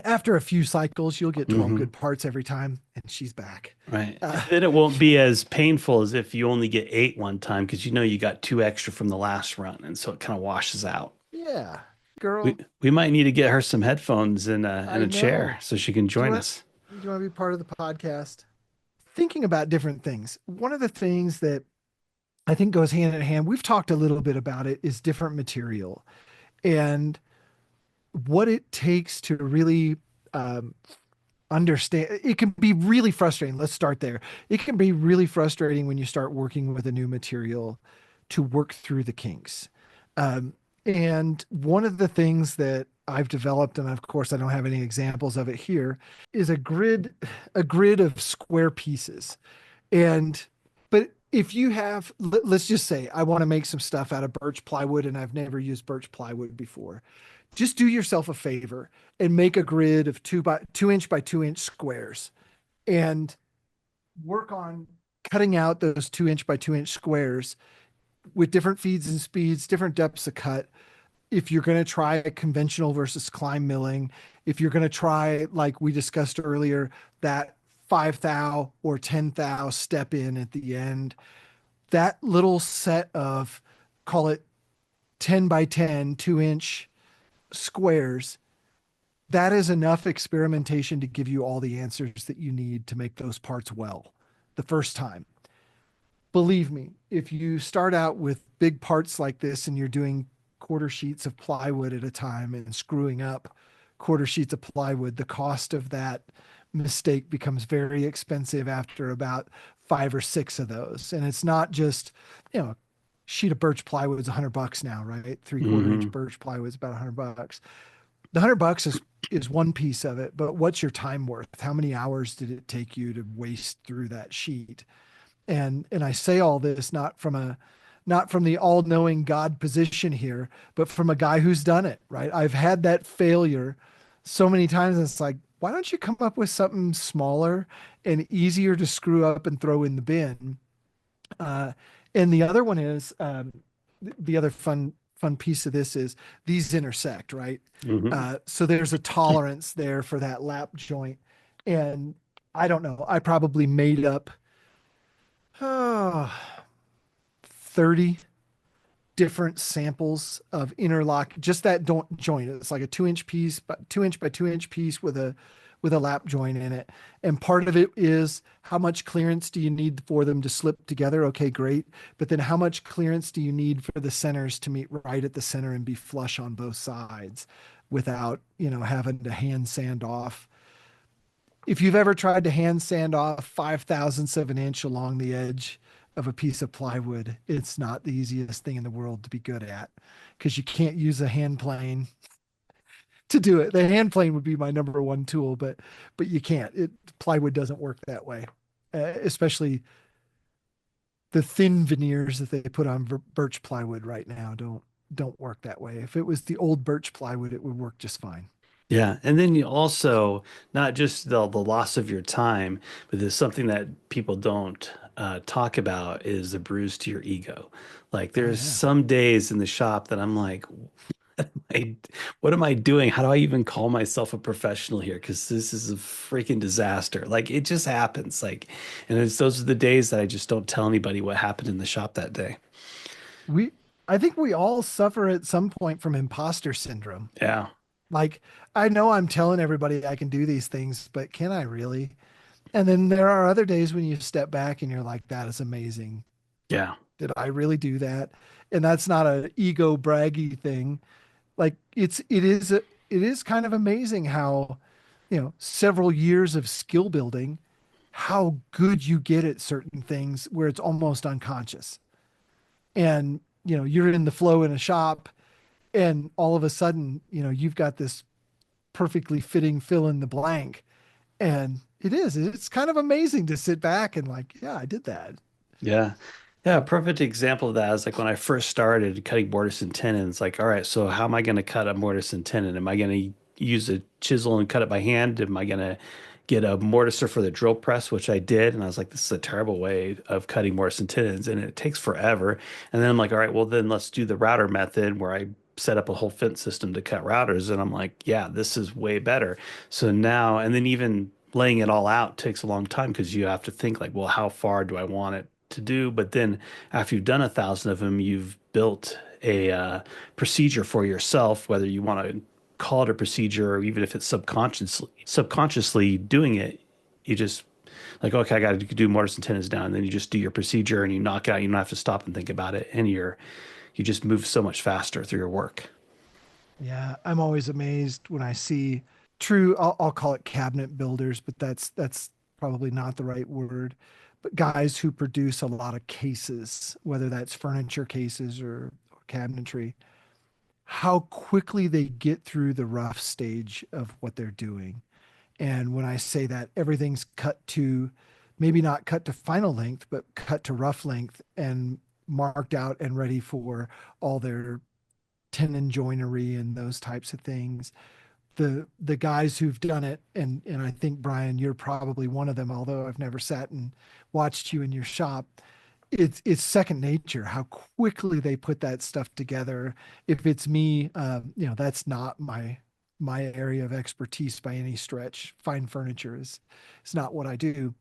after a few cycles, you'll get 12 Hmm. good parts every time, and she's back. Right. And Uh, then it won't be as painful as if you only get eight one time because you know you got two extra from the last run, and so it kind of washes out. yeah, We girl, we might need to get her some headphones and I a chair know. so she can Do you join want us. do you want to be part of the podcast? Thinking about different things. One of the things that I think goes hand in hand, we've talked a little bit about it, is different material and what it takes to really um, understand. It can be really frustrating. Let's start there. It can be really frustrating when you start working with a new material to work through the kinks. Um, and one of the things that I've developed, and of course I don't have any examples of it here, is a grid of square pieces. And but if you have, let's just say I want to make some stuff out of birch plywood and I've never used birch plywood before, just do yourself a favor and make a grid of 2 inch by 2 inch squares and work on cutting out those 2 inch by 2 inch squares with different feeds and speeds, different depths of cut. If you're going to try a conventional versus climb milling, if you're going to try, like we discussed earlier, that 5 thou or 10 thou step in at the end, that little set of, call it 10 by 10, 2 inch squares, that is enough experimentation to give you all the answers that you need to make those parts well the first time. Believe me, if you start out with big parts like this and you're doing quarter sheets of plywood at a time and screwing up quarter sheets of plywood, the cost of that mistake becomes very expensive after about 5 or 6 of those. And it's not just, you know, sheet of birch plywood is $100 now, right? Three-quarter inch Hmm. birch plywood is about $100. The $100 is one piece of it, but what's your time worth? How many hours did it take you to waste through that sheet? And I say all this not from the all-knowing God position here, but from a guy who's done it, right? I've had that failure so many times. It's like, why don't you come up with something smaller and easier to screw up and throw in the bin? Uh, and the other one is the other fun piece of this is these intersect, right? Hmm. So there's a tolerance there for that lap joint, and I don't know. I probably made up oh, 30 different samples of interlock, just that joint. It's like a 2 inch piece, but 2 inch by 2 inch piece with a lap joint in it. And part of it is how much clearance do you need for them to slip together? Okay, great. But then how much clearance do you need for the centers to meet right at the center and be flush on both sides without, having to hand sand off? If you've ever tried to hand sand off 5 thousandths of an inch along the edge of a piece of plywood, it's not the easiest thing in the world to be good at because you can't use a hand plane to do it. The hand plane would be my number one tool, but you can't. Plywood doesn't work that way, especially the thin veneers that they put on birch plywood right now don't work that way. If it was the old birch plywood, it would work just fine. Yeah, and then you also not just the loss of your time, but there's something that people don't talk about is the bruise to your ego. Like Oh there's yeah. some days in the shop that I'm like, I, what am I doing? How do I even call myself a professional here? Because this is a freaking disaster. Like it just happens. Like, and it's those are the days that I just don't tell anybody what happened in the shop that day. We I think we all suffer at some point from imposter syndrome. Yeah. Like, I know I'm telling everybody I can do these things, but can I really? And then there are other days when you step back and you're like, that is amazing. Yeah. Did I really do that? And that's not an ego braggy thing. Like it is kind of amazing how, several years of skill building, how good you get at certain things where it's almost unconscious. And, you're in the flow in a shop and all of a sudden, you've got this perfectly fitting fill in the blank. And it's kind of amazing to sit back and like, yeah, I did that. Yeah. Yeah, a perfect example of that is like when I first started cutting mortise and tenon. Like, all right, so how am I going to cut a mortise and tenon? Am I going to use a chisel and cut it by hand? Am I going to get a mortiser for the drill press, which I did? And I was like, this is a terrible way of cutting mortise and tenons, and it takes forever. And then I'm like, all right, well, then let's do the router method where I set up a whole fence system to cut routers. And I'm like, yeah, this is way better. So now, and then even laying it all out takes a long time because you have to think like, well, how far do I want it to do? But then after you've done 1,000 of them, you've built a procedure for yourself, whether you want to call it a procedure or even if it's subconsciously doing it, you just like, okay, I got to do mortise and tenons now, and then you just do your procedure and you knock out. You don't have to stop and think about it, and you just move so much faster through your work. Yeah, I'm always amazed when I see true, I'll call it cabinet builders, but that's probably not the right word. But guys who produce a lot of cases, whether that's furniture cases or cabinetry, how quickly they get through the rough stage of what they're doing. And when I say that, everything's cut to maybe not cut to final length, but cut to rough length and marked out and ready for all their tenon joinery and those types of things. The guys who've done it, and I think Brian, you're probably one of them, although I've never sat and watched you in your shop. It's second nature how quickly they put that stuff together. If it's me, that's not my area of expertise by any stretch. Fine furniture is not what I do.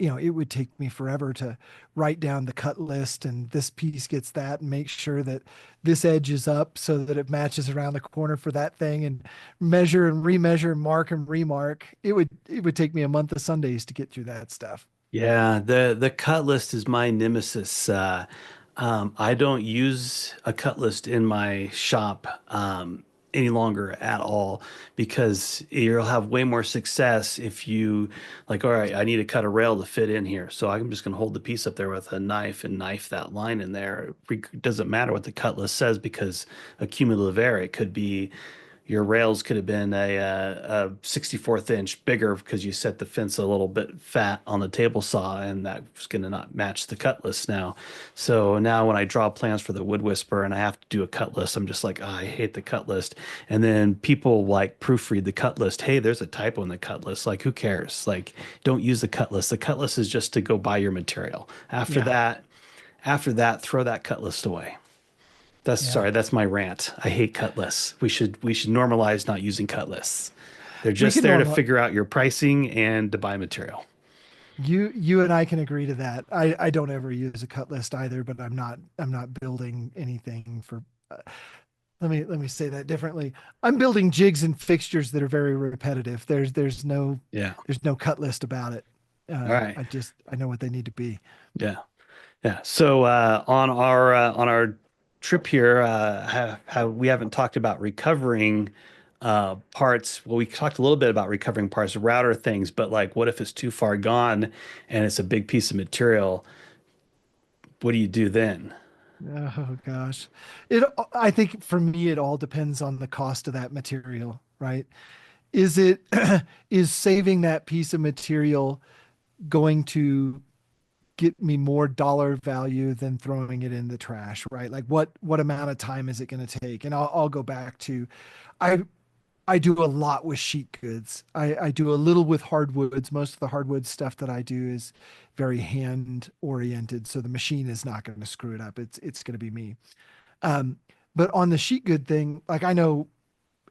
It would take me forever to write down the cut list and this piece gets that and make sure that this edge is up so that it matches around the corner for that thing and measure and remeasure, mark and remark. It would take me a month of Sundays to get through that stuff. Yeah, the cut list is my nemesis. I don't use a cut list in my shop any longer at all because you'll have way more success if you like, all right, I need to cut a rail to fit in here. So I'm just going to hold the piece up there with a knife and knife that line in there. It doesn't matter what the cut list says because a cumulative error, it could be your rails could have been a 64th inch bigger because you set the fence a little bit fat on the table saw, and that was going to not match the cut list now. So now when I draw plans for the Wood Whisperer and I have to do a cut list, I'm just like, oh, I hate the cut list. And then people like proofread the cut list. Hey, there's a typo in the cut list. Like, who cares? Like, don't use the cut list. The cut list is just to go buy your material. Yeah. After that, throw that cut list away. That's Yeah. sorry, that's my rant. I hate cut lists. We should normalize not using cut lists. They're We just can there to normal figure out your pricing and to buy material. you and I can agree to that. I don't ever use a cut list either, but I'm not building anything for let me say that differently. I'm building jigs and fixtures that are very repetitive. Yeah. There's no cut list about it. All right. I know what they need to be. Yeah. Yeah. So on our trip here, we haven't talked about recovering parts. Well, we talked a little bit about recovering parts, router things, but like, what if it's too far gone and it's a big piece of material? What do you do then? Oh gosh. I think for me it all depends on the cost of that material, right? Is it is saving that piece of material going to get me more dollar value than throwing it in the trash, right? Like what amount of time is it going to take? And I'll go back to I I do a lot with sheet goods. I do a little with hardwoods. Most of the hardwood stuff that I do is very hand oriented, so the machine is not going to screw it up. It's going to be me. Um, but on the sheet good thing, like I know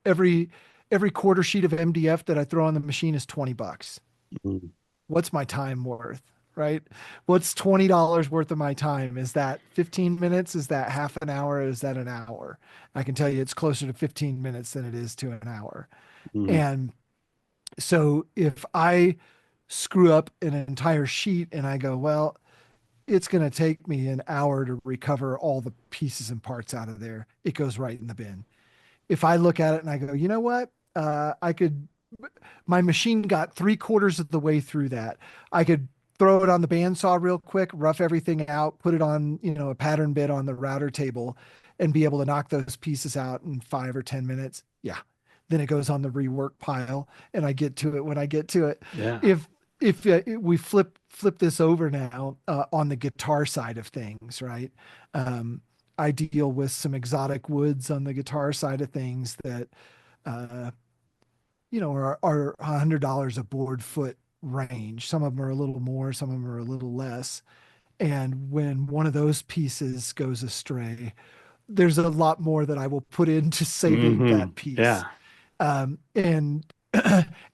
every every quarter sheet of MDF that I throw on the machine is $20. Mm. What's my time worth? Right? What's $20 worth of my time? Is that 15 minutes? Is that half an hour? Is that an hour? I can tell you it's closer to 15 minutes than it is to an hour. Mhm. And so if I screw up an entire sheet and I go, well, it's going to take me an hour to recover all the pieces and parts out of there. It goes right in the bin. If I look at it and I go, you know what? I could, my machine got 3/4 of the way through that. I could throw it on the bandsaw real quick, rough everything out, put it on, a pattern bit on the router table and be able to knock those pieces out in 5 or 10 minutes. Yeah. Then it goes on the rework pile and I get to it when I get to it. Yeah. If, we flip this over now on the guitar side of things, right? Um, I deal with some exotic woods on the guitar side of things that uh, are $100 a board foot range. Some of them are a little more, some of them are a little less. And when one of those pieces goes astray, there's a lot more that I will put into saving Hmm. that piece. Yeah. And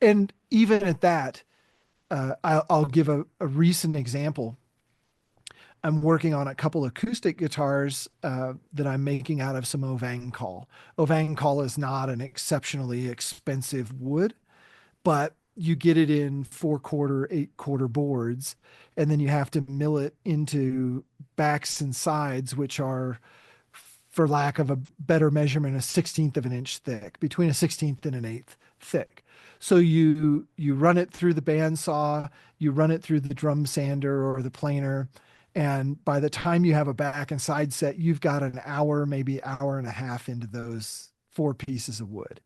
and even at that, I'll give a recent example. I'm working on a couple acoustic guitars that I'm making out of some Ovang call. Ovang call is not an exceptionally expensive wood, but you get it in 4/4, 8/4 boards, and then you have to mill it into backs and sides, which are, for lack of a better measurement, a 16th of an inch thick, between a 16th and an eighth thick. So you run it through the bandsaw, you run it through the drum sander or the planer, and by the time you have a back and side set, you've got an hour, maybe hour and a half into those 4 pieces of wood.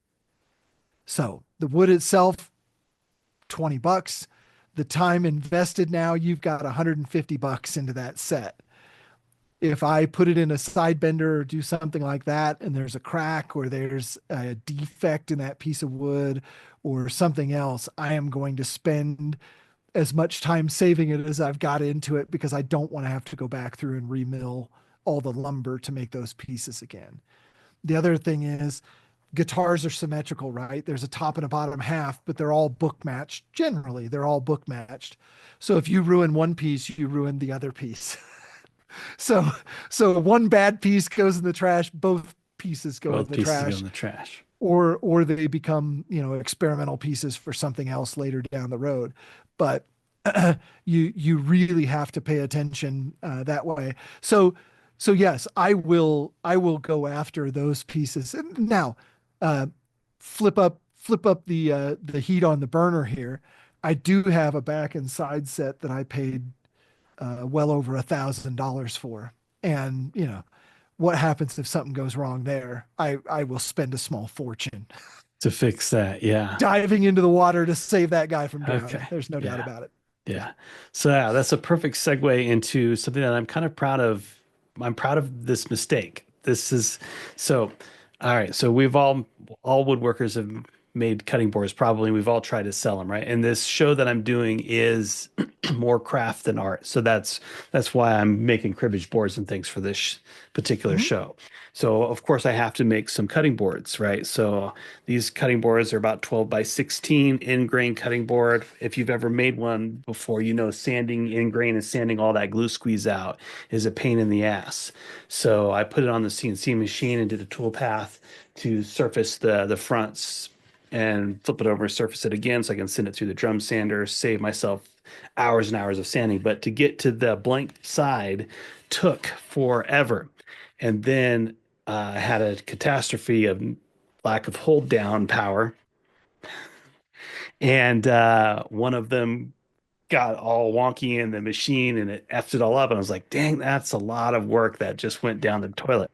So the wood itself, $20. The time invested now, you've got $150 into that set. If I put it in a side bender or do something like that, and there's a crack or there's a defect in that piece of wood or something else, I am going to spend as much time saving it as I've got into it because I don't want to have to go back through and remill all the lumber to make those pieces again. The other thing is guitars are symmetrical, right? There's a top and a bottom half, but they're all book matched. Generally, they're all book matched. So if you ruin one piece, you ruin the other piece. So so one bad piece goes in the trash, both pieces go in Both the pieces go in trash, the trash. or they become, experimental pieces for something else later down the road. But you really have to pay attention that way. So yes, I will go after those pieces. And now, uh, flip up the heat on the burner here. I do have a back and side set that I paid well over $1,000 for. And what happens if something goes wrong there? I will spend a small fortune To fix that. Yeah. diving into the water to save that guy from Okay. drowning. There's no doubt Yeah. about it. Yeah. So yeah, that's a perfect segue into something that I'm kind of proud of. I'm proud of this mistake. This is so all right. So we've all woodworkers have made cutting boards probably. We've all tried to sell them, right? And this show that I'm doing is more craft than art. So that's why I'm making cribbage boards and things for this particular Mhm. show. So of course I have to make some cutting boards, right? So these cutting boards are about 12 by 16 in grain cutting board. If you've ever made one before, sanding in grain and sanding all that glue squeeze out is a pain in the ass. So I put it on the CNC machine and did a tool path to surface the fronts and flip it over, surface it again so I can send it through the drum sander, save myself hours and hours of sanding. But to get to the blank side took forever. And then I had a catastrophe of lack of hold down power. And one of them got all wonky in the machine and it effed it all up. And I was like, dang, that's a lot of work that just went down the toilet.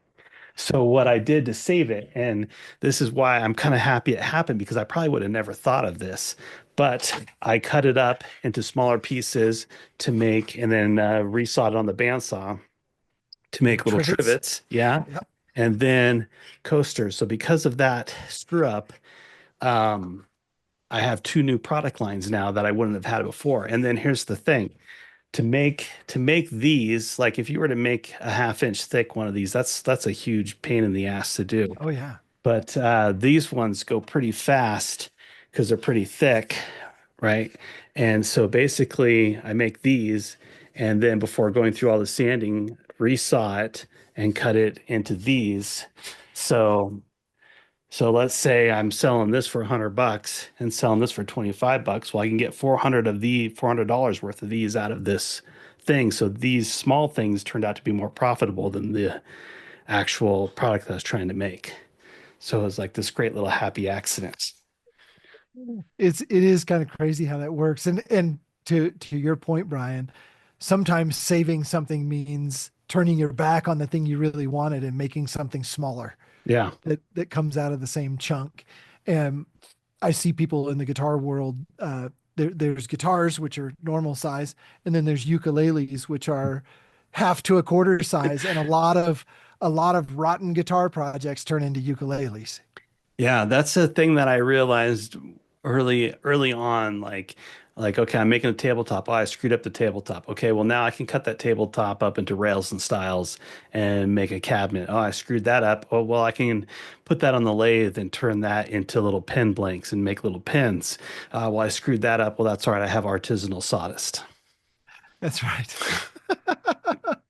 So what I did to save it, and this is why I'm kind of happy it happened because I probably would have never thought of this, but I cut it up into smaller pieces to make, and then resawed it on the bandsaw to make Make little trivets. trivets. Yeah. Yep. And then coasters. So because of that screw up, um, I have two new product lines now that I wouldn't have had before. And then here's the thing. To make these, like if you were to make a 1/2 inch thick one of these, that's a huge pain in the ass to do. Oh yeah. But these ones go pretty fast because they're pretty thick, right? And so basically, I make these, and then before going through all the sanding, resaw it and cut it into these. So So let's say I'm selling this for $100 and selling this for $25. Well, I can get 400 of the $400 worth of these out of this thing. So these small things turned out to be more profitable than the actual product that I was trying to make. So it was like this great little happy accident. It is kind of crazy how that works. And to your point, Brian, sometimes saving something means turning your back on the thing you really wanted and making something smaller Yeah. that comes out of the same chunk. And I see people in the guitar world. There's guitars which are normal size, and then there's ukuleles which are half to a quarter size, and a lot of rotten guitar projects turn into ukuleles. Yeah, that's a thing that I realized early on, like okay, I'm making a tabletop. Oh, I screwed up the tabletop. Okay, well now I can cut that tabletop up into rails and styles and make a cabinet. Oh, I screwed that up. Oh, well, I can put that on the lathe and turn that into little pen blanks and make little pens. Well, I screwed that up. Well, that's all right. I have artisanal sawdust. That's right.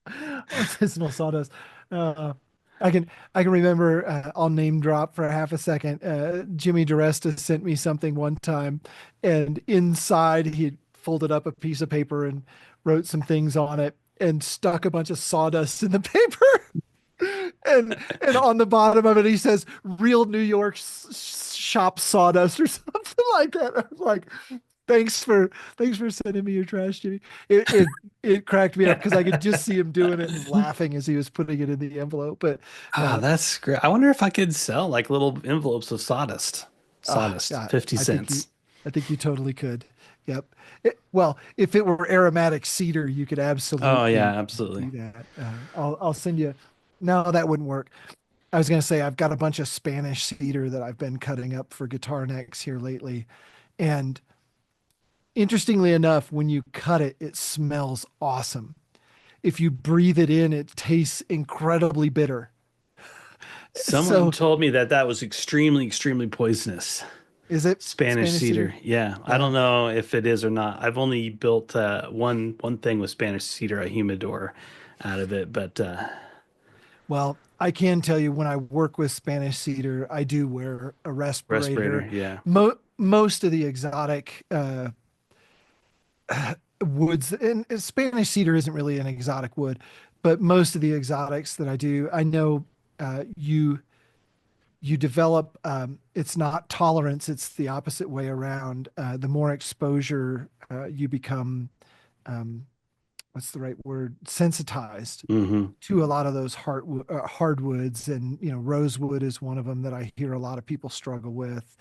Artisanal sawdust. Uh, I can remember. I'll name drop for a half a second. Jimmy DeResta sent me something one time, and inside he folded up a piece of paper and wrote some things on it, and stuck a bunch of sawdust in the paper. And on the bottom of it, he says, "Real New York shop sawdust" or something like that. I was like, thanks for sending me your trash, Jimmy. It cracked me up because I could just see him doing it and laughing as he was putting it in the envelope. But Ah, uh, that's great. I wonder if I could sell like little envelopes of sawdust. Sawdust, yeah, 50 I think you, cents. I think you totally could. Yep. Well, if it were aromatic cedar, you could Oh yeah, absolutely absolutely. do that. I'll send you. No, that wouldn't work. I was going to say I've got a bunch of Spanish cedar that I've been cutting up for guitar necks here lately, and interestingly enough, when you cut it, it smells awesome. If you breathe it in, it tastes incredibly bitter. Someone So, told me that that was extremely, extremely poisonous. is it Spanish Spanish cedar? cedar. Yeah, I Yeah. don't know if it is or not. I've only built one thing with Spanish cedar, a humidor out of it, but Well, I can tell you when I work with Spanish cedar, I do wear a respirator. respirator, yeah. Most of the exotic woods, and Spanish cedar isn't really an exotic wood, but most of the exotics that I do, I know you develop. It's not tolerance; it's the opposite way around. The more exposure you become, um, what's the right word? Sensitized Hmm. to a lot of those hardwoods, and rosewood is one of them that I hear a lot of people struggle with.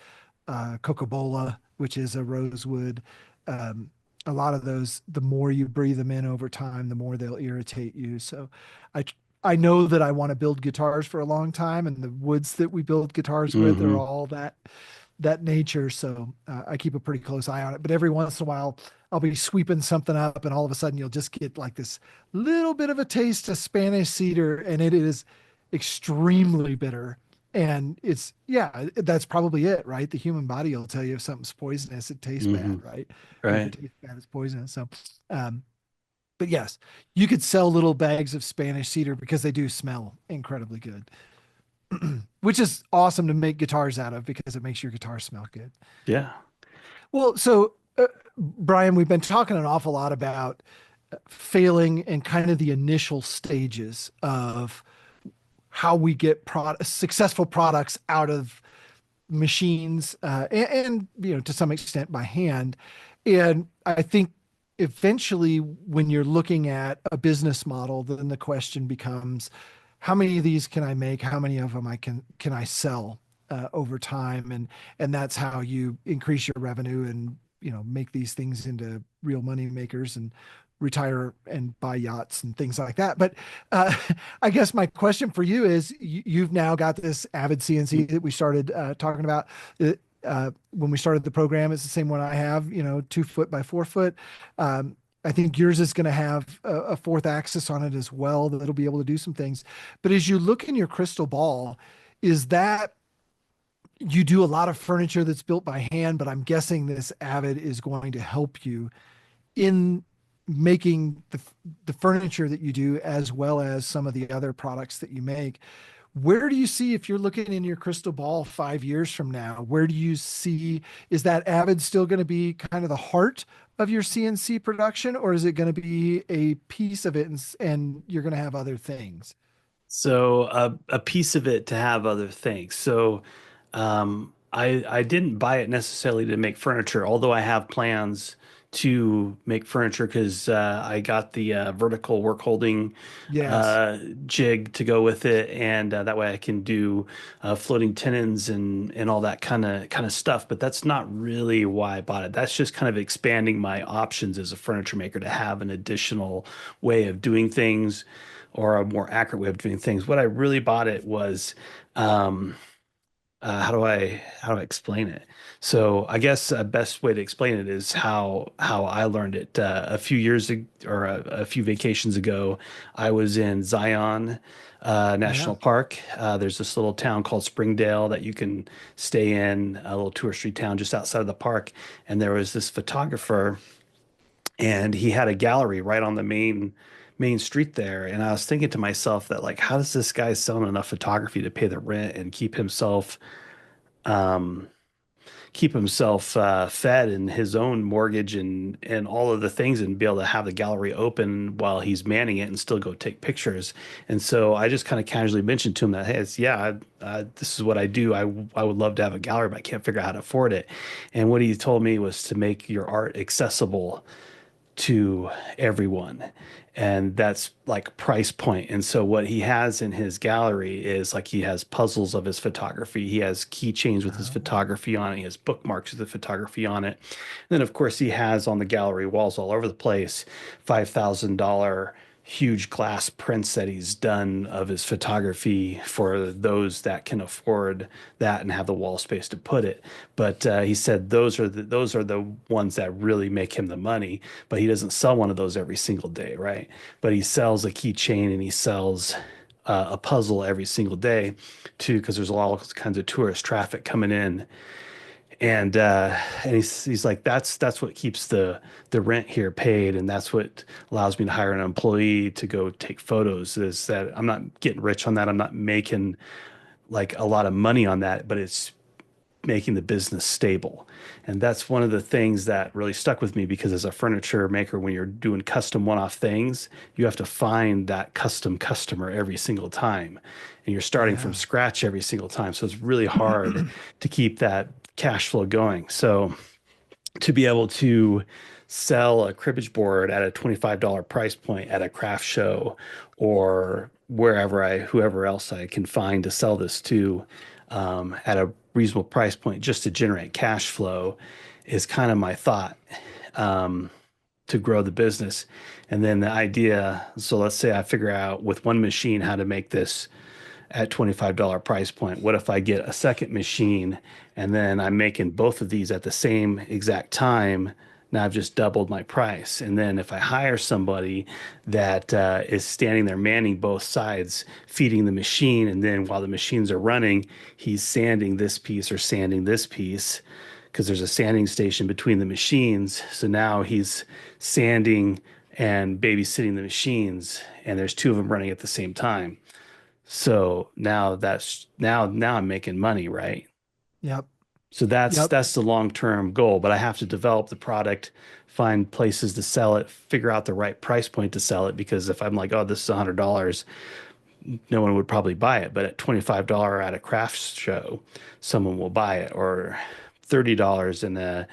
Cocobola, which is a rosewood. Um, a lot of those, the more you breathe them in over time, the more they'll irritate you. So, I I know that I want to build guitars for a long time, and the woods that we build guitars with are Hmm. all that nature. So I keep a pretty close eye on it. But every once in a while, I'll be sweeping something up, and all of a sudden, you'll just get like this little bit of a taste of Spanish cedar, and it is extremely bitter. And yeah, that's probably it, right? The human body will tell you if something's poisonous, it tastes Hmm. bad, right? Or if it Right. tastes bad, it's poisonous. So, um, but yes, you could sell little bags of Spanish cedar because they do smell incredibly good, which is awesome to make guitars out of because it makes your guitar smell good. Yeah. Well, so Brian, we've been talking an awful lot about failing and kind of the initial stages of how we get successful products out of machines, and to some extent by hand. And I think eventually, when you're looking at a business model, then the question becomes, how many of these can I make? How many of them can I sell over time? And that's how you increase your revenue and make these things into real money makers and retire and buy yachts and things like that. But uh, I guess my question for you is, you've now got this Avid CNC that we started talking about. When we started the program, it's the same one I have, 2 foot by 4 foot. I think yours is going to have a fourth axis on it as well that'll be able to do some things. But as you look in your crystal ball, is that you do a lot of furniture that's built by hand, but I'm guessing this Avid is going to help you in making the furniture that you do, as well as some of the other products that you make. Where do you see, if you're looking in your crystal ball 5 years from now, where do you see, is that Avid still going to be kind of the heart of your CNC production, or is it going to be a piece of it and you're going to have other things? So a piece of it to have other things. So I didn't buy it necessarily to make furniture, although I have plans to make furniture because I got the vertical work holding Yes. jig to go with it, and that way I can do floating tenons and all that kind of stuff. But that's not really why I bought it. That's just kind of expanding my options as a furniture maker to have an additional way of doing things or a more accurate way of doing things. What I really bought it was um, how do I explain it? So I guess a best way to explain it is how I learned it. A few years ago, or a few vacations ago, I was in Zion Yeah. National Park. There's this little town called Springdale that you can stay in, a little touristy town just outside of the park. And there was this photographer, and he had a gallery right on the main street there. And I was thinking to myself that, like, how does this guy sell enough photography to pay the rent and um keep himself fed and his own mortgage and all of the things, and be able to have the gallery open while he's manning it and still go take pictures. And so I just kind of casually mentioned to him that, hey, yeah, this is what I do. I would love to have a gallery, but I can't figure out how to afford it. And what he told me was to make your art accessible to everyone. And that's like price point. And so what he has in his gallery is, like, he has puzzles of his photography. He has keychains with his Oh, photography on it. He has bookmarks with the photography on it. And then of course he has on the gallery walls all over the place $5,000 huge glass prints that he's done of his photography for those that can afford that and have the wall space to put it. But he said those are the ones that really make him the money. But he doesn't sell one of those every single day, right? But he sells a keychain and he sells a puzzle every single day too, because there's all kinds of tourist traffic coming in. And he's like, that's what keeps the rent here paid, and that's what allows me to hire an employee to go take photos. Is that I'm not getting rich on that. I'm not making like a lot of money on that, but it's making the business stable. And that's one of the things that really stuck with me, because as a furniture maker, when you're doing custom one-off things, you have to find that custom customer every single time. And you're starting from yeah. scratch every single time. So it's really hard to keep that cash flow going. So to be able to sell a cribbage board at a $25 price point at a craft show, or whoever else I can find to sell this to, at a reasonable price point just to generate cash flow, is kind of my thought, um, to grow the business. And then the idea, so let's say I figure out with one machine how to make this at $25 price point. What if I get a second machine and then I'm making both of these at the same exact time? Now I've just doubled my price. And then if I hire somebody that is standing there manning both sides, feeding the machine, and then while the machines are running, he's sanding this piece or sanding this piece, because there's a sanding station between the machines. So now he's sanding and babysitting the machines, and there's two of them running at the same time. So now I'm making money, right? Yep. So that's Yep. that's the long-term goal, but I have to develop the product, find places to sell it, figure out the right price point to sell it, because if I'm like, oh, this is $100, no one would probably buy it. But at $25 at a crafts show, someone will buy it, or $30 in a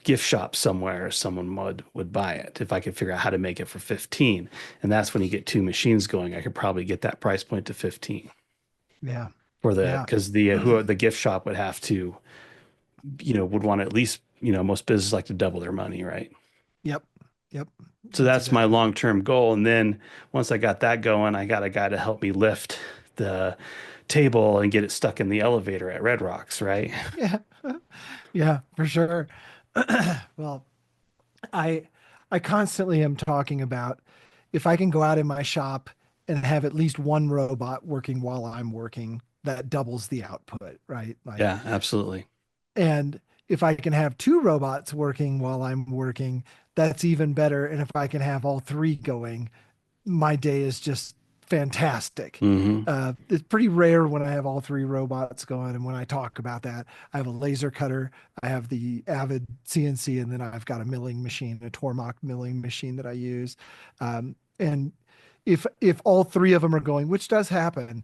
gift shop somewhere, someone would buy it if I could figure out how to make it for 15. And that's when you get two machines going. I could probably get that price point to 15 Yeah. for the, Yeah. because the gift shop would have to, would want to at least, most businesses like to double their money, right? Yep. Yep. So That's that's my exactly. long-term goal. And then once I got that going, I got a guy to help me lift the table and get it stuck in the elevator at Red Rocks, right? Yeah. Yeah, for sure. Well, I I constantly am talking about, if I can go out in my shop and have at least one robot working while I'm working, that doubles the output, right? Like, Yeah, absolutely. and if I can have two robots working while I'm working, that's even better. And if I can have all three going, my day is just fantastic. Hmm. It's pretty rare when I have all three robots going. And when I talk about that, I have a laser cutter, I have the Avid CNC, and then I've got a milling machine, a Tormach milling machine that I use. And if all three of them are going, which does happen,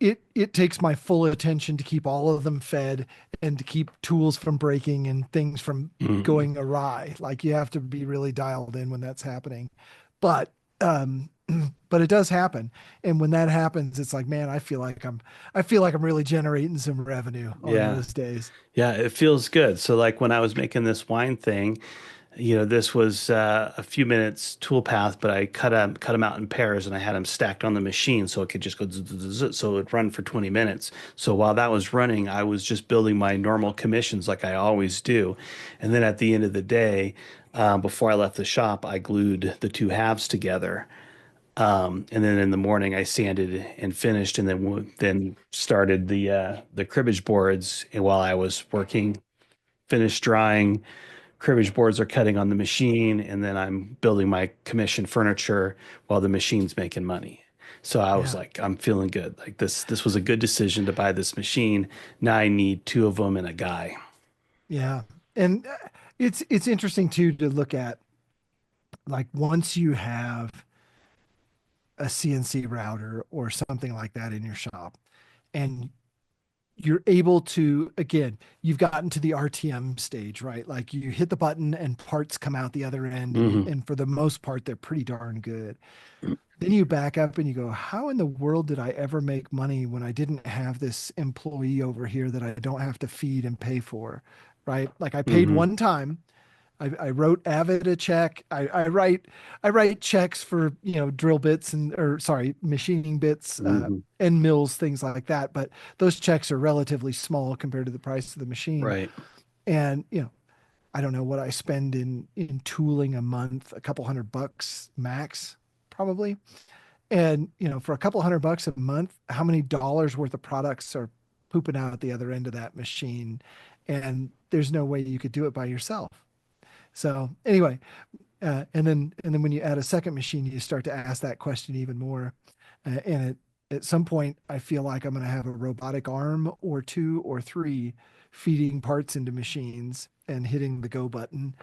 it takes my full attention to keep all of them fed and to keep tools from breaking and things from Hmm. going awry. Like you have to be really dialed in when that's happening. But but it does happen. And when that happens, it's like, man, I feel like I'm really generating some revenue on Yeah. those days. Yeah, it feels good. So like when I was making this wine thing, this was a few minutes tool path, but I cut them out in pairs and I had them stacked on the machine so it could just go zzz, zzz, zzz, so it would run for 20 minutes. So while that was running, I was just building my normal commissions like I always do. And then at the end of the day, before I left the shop, I glued the two halves together. And then in the morning, I sanded and finished, and then started the cribbage boards. And while I was working, finished drying, cribbage boards are cutting on the machine, and then I'm building my commission furniture while the machine's making money. So I was Yeah. like, I'm feeling good. Like this was a good decision to buy this machine. Now I need two of them and a guy. Yeah. And it's interesting too to look at like once you have a CNC router or something like that in your shop and you're able to, again, you've gotten to the RTM stage, right? Like you hit the button and parts come out the other end, Hmm. and for the most part they're pretty darn good. Then you back up and you go, how in the world did I ever make money when I didn't have this employee over here that I don't have to feed and pay for, right? Like I paid Hmm. one time. I wrote Avid a check. I write checks for drill bits and or sorry machining bits, Hmm. end mills, things like that. But those checks are relatively small compared to the price of the machine. Right. And I don't know what I spend in tooling a month, a couple $100 max, probably. And for a couple $100 a month, how many dollars worth of products are pooping out at the other end of that machine? And there's no way you could do it by yourself. So anyway, and then when you add a second machine, you start to ask that question even more. And at some point, I feel like I'm going to have a robotic arm or two or three feeding parts into machines and hitting the go button.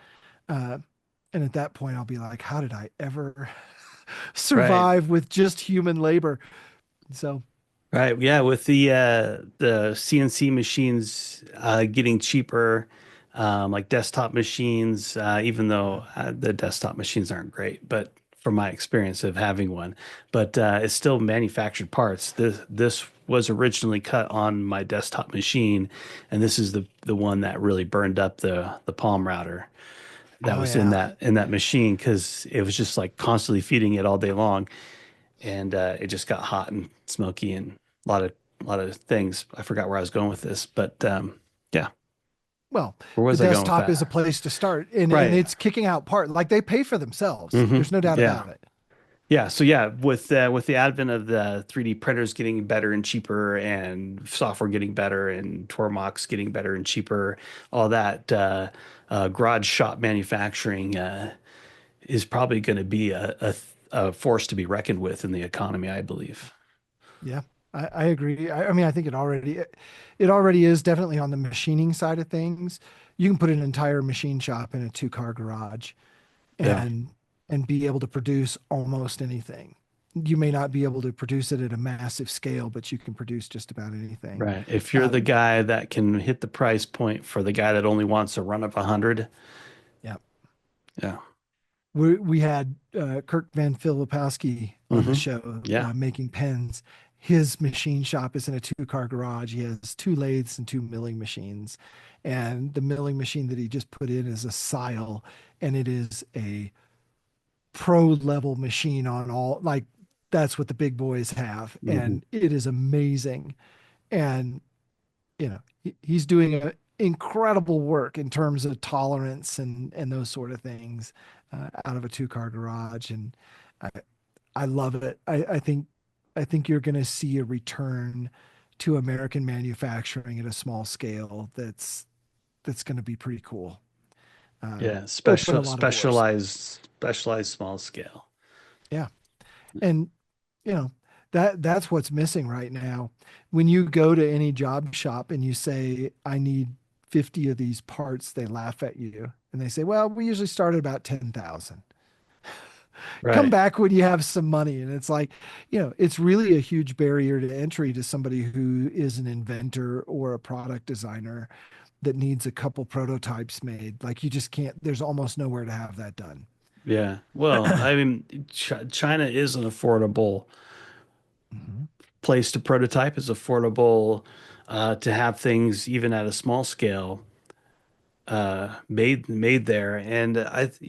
Uh, and at that point, I'll be like, how did I ever Right. survive with just human labor? So, Right. Yeah, with the CNC machines getting cheaper, like desktop machines, even though the desktop machines aren't great, but from my experience of having one, but it's still manufactured parts. This was originally cut on my desktop machine, and this is the one that really burned up the palm router that oh was in yeah. that machine because it was just like constantly feeding it all day long, and it just got hot and smoky and a lot of things. I forgot where I was going with this, but yeah, Well, where the was I going with desktop is a that? place to start, and Right. it's kicking out part like they pay for themselves. Hmm. There's no doubt Yeah. about it. Yeah. So yeah, with the advent of the 3D printers getting better and cheaper, and software getting better, and Tormachs getting better and cheaper, all that garage shop manufacturing is probably going to be a force to be reckoned with in the economy, I believe. Yeah, I agree. I mean, I think it already is definitely on the machining side of things. You can put an entire machine shop in a two-car garage Yeah. and be able to produce almost anything. You may not be able to produce it at a massive scale, but you can produce just about anything. Right. If you're the Um, guy that can hit the price point for the guy that only wants a run of 100, yeah, yeah. we had Kirk Van Filipowski on the Hmm. show Yeah. making pens. His machine shop is in a two-car garage. He has two lathes and two milling machines. And the milling machine that he just put in is a Sile, and it is a pro level machine on all, like, that's what the big boys have. Hmm. And it is amazing. And, he's doing incredible work in terms of tolerance and those sort of things out of a two-car garage. And I, I love it. I think you're going to see a return to American manufacturing at a small scale that's going to be pretty cool. Yeah. Open a lot of doors. Specialized small scale. Yeah. And, you know, That's what's missing right now. When you go to any job shop and you say, I need 50 of these parts, they laugh at you and they say, well, we usually start at about 10,000. Come Right. back when you have some money. And it's like, it's really a huge barrier to entry to somebody who is an inventor or a product designer that needs a couple prototypes made. Like you just can't, there's almost nowhere to have that done. Yeah. Well, I mean, China is an affordable Mhm. place to prototype. It's affordable to have things even at a small scale made there. And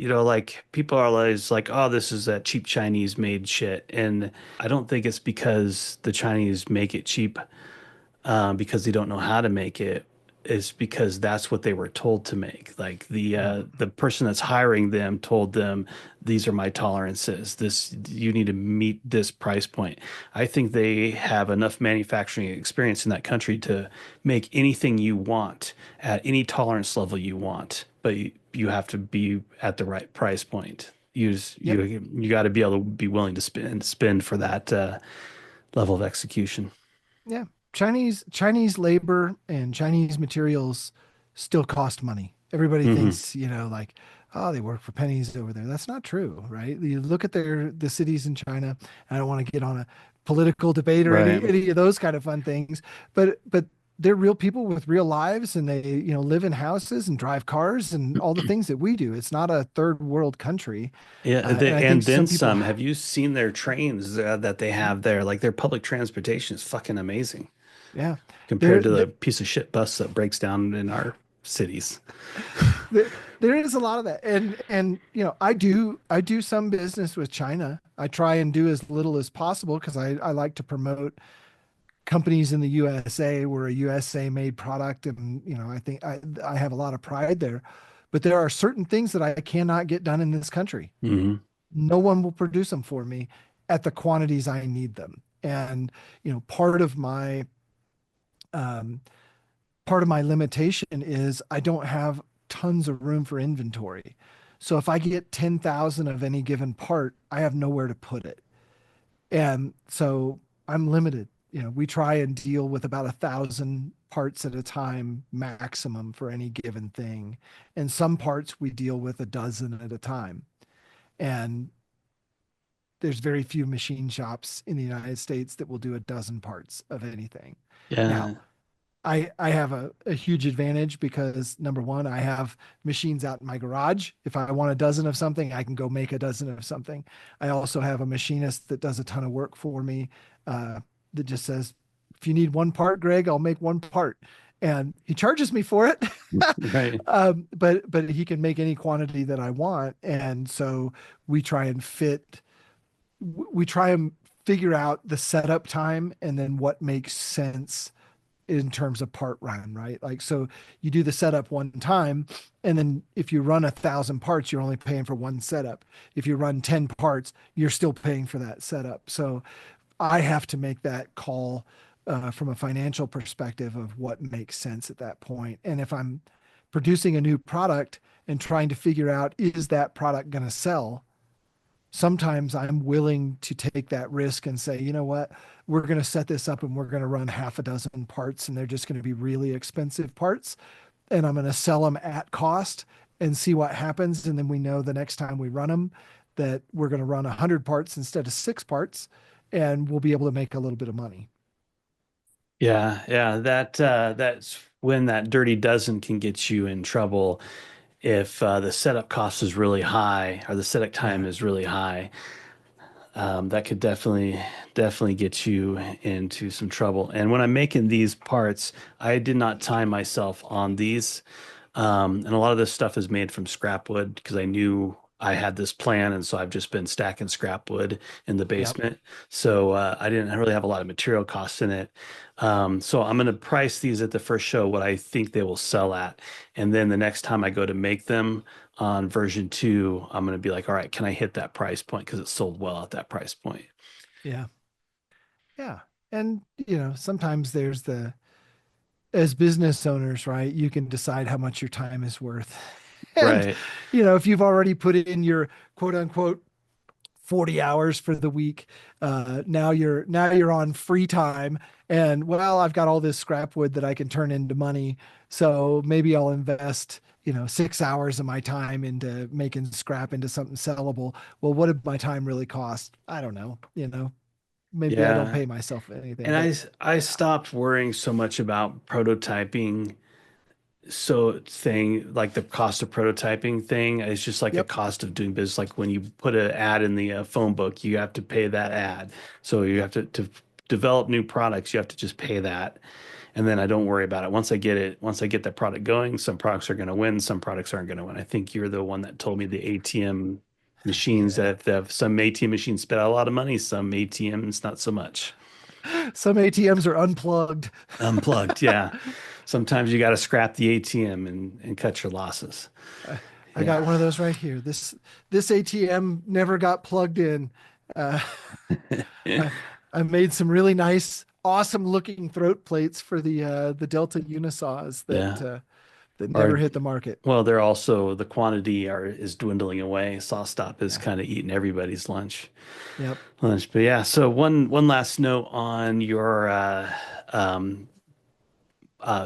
like people are always like, oh, this is that cheap Chinese made shit. And I don't think it's because the Chinese make it cheap because they don't know how to make it. Is because that's what they were told to make. Like the person that's hiring them told them these are my tolerances. This you need to meet this price point. I think they have enough manufacturing experience in that country to make anything you want at any tolerance level you want, but you have to be at the right price point. Yep. You got to be able to be willing to spend for that level of execution. Yeah. Chinese labor and Chinese materials still cost money. Everybody Hmm. thinks, like, oh, they work for pennies over there. That's not true, right? You look at the cities in China. I don't want to get on a political debate or Right. any of those kind of fun things, but they're real people with real lives and they, live in houses and drive cars and all the things that we do. It's not a third world country. Yeah, And I think and then some people, some. Have you seen their trains that they have there? Like their public transportation is fucking amazing yeah, compared they're, to the they're piece of shit bus that breaks down in our cities. there is a lot of that. And I do some business with China. I try and do as little as possible because I like to promote companies in the USA. We're a USA made product, and I think I have a lot of pride there. But there are certain things that I cannot get done in this country. Hmm. No one will produce them for me at the quantities I need them. And um, part of my limitation is I don't have tons of room for inventory. So if I get 10,000 of any given part, I have nowhere to put it. And so I'm limited. We try and deal with about 1,000 parts at a time maximum for any given thing. And some parts we deal with a dozen at a time. And there's very few machine shops in the United States that will do a dozen parts of anything. Now, Yeah. I have a huge advantage because number one, I have machines out in my garage. If I want a dozen of something, I can go make a dozen of something. I also have a machinist that does a ton of work for me, uh, that just says, if you need one part, Greg, I'll make one part. And he charges me for it. Right. But he can make any quantity that I want. And so we try and fit, we try and figure out the setup time and then what makes sense in terms of part run, right? Like, so you do the setup one time, and then if you run 1,000 parts, you're only paying for one setup. If you run 10 parts, you're still paying for that setup. So I have to make that call from a financial perspective of what makes sense at that point. And if I'm producing a new product and trying to figure out, is that product going to sell? Sometimes I'm willing to take that risk and say, you know what, we're going to set this up and we're going to run half a dozen parts and they're just going to be really expensive parts. And I'm going to sell them at cost and see what happens. And then we know the next time we run them that we're going to run 100 parts instead of 6 parts and we'll be able to make a little bit of money. Yeah, yeah. That's when that dirty dozen can get you in trouble if the setup cost is really high or the setup time Yeah. is really high. That could definitely get you into some trouble. And when I'm making these parts, I did not time myself on these. And a lot of this stuff is made from scrap wood because I knew I had this plan, and so I've just been stacking scrap wood in the Yep. basement. So I didn't really have a lot of material costs in it. So I'm going to price these at the first show what I think they will sell at, and then the next time I go to make them on version two, I'm going to be like, all right, can I hit that price point because it sold well at that price point? Yeah. Yeah. And, sometimes as business owners, right, you can decide how much your time is worth. And, Right. if you've already put in your quote unquote 40 hours for the week. Now you're on free time, and well, I've got all this scrap wood that I can turn into money. So maybe I'll invest, 6 hours of my time into making scrap into something sellable. Well, what did my time really cost? I don't know. Maybe I don't Yeah. pay myself anything, And but I stopped worrying so much about prototyping. So thing like the cost of prototyping thing is just like a yep. cost of doing business. Like when you put an ad in the phone book, you have to pay that ad. So you have to develop new products, you have to just pay that. And then I don't worry about it. Once I get that product going, some products are going to win, some products aren't going to win. I think you're the one that told me the ATM machines Yeah. that have some ATM machines spit out a lot of money, some ATMs not so much. Some ATMs are unplugged. Unplugged, yeah. Sometimes you got to scrap the ATM and cut your losses. I, I Yeah. got one of those right here. This ATM never got plugged in. Uh, I I made some really nice, awesome looking throat plates for the Delta Unisaws Yeah. that never Or hit the market. well, they're also the quantity are is dwindling away. SawStop is Yeah. kind of eating everybody's Yep. lunch. But yeah, so one last note on your um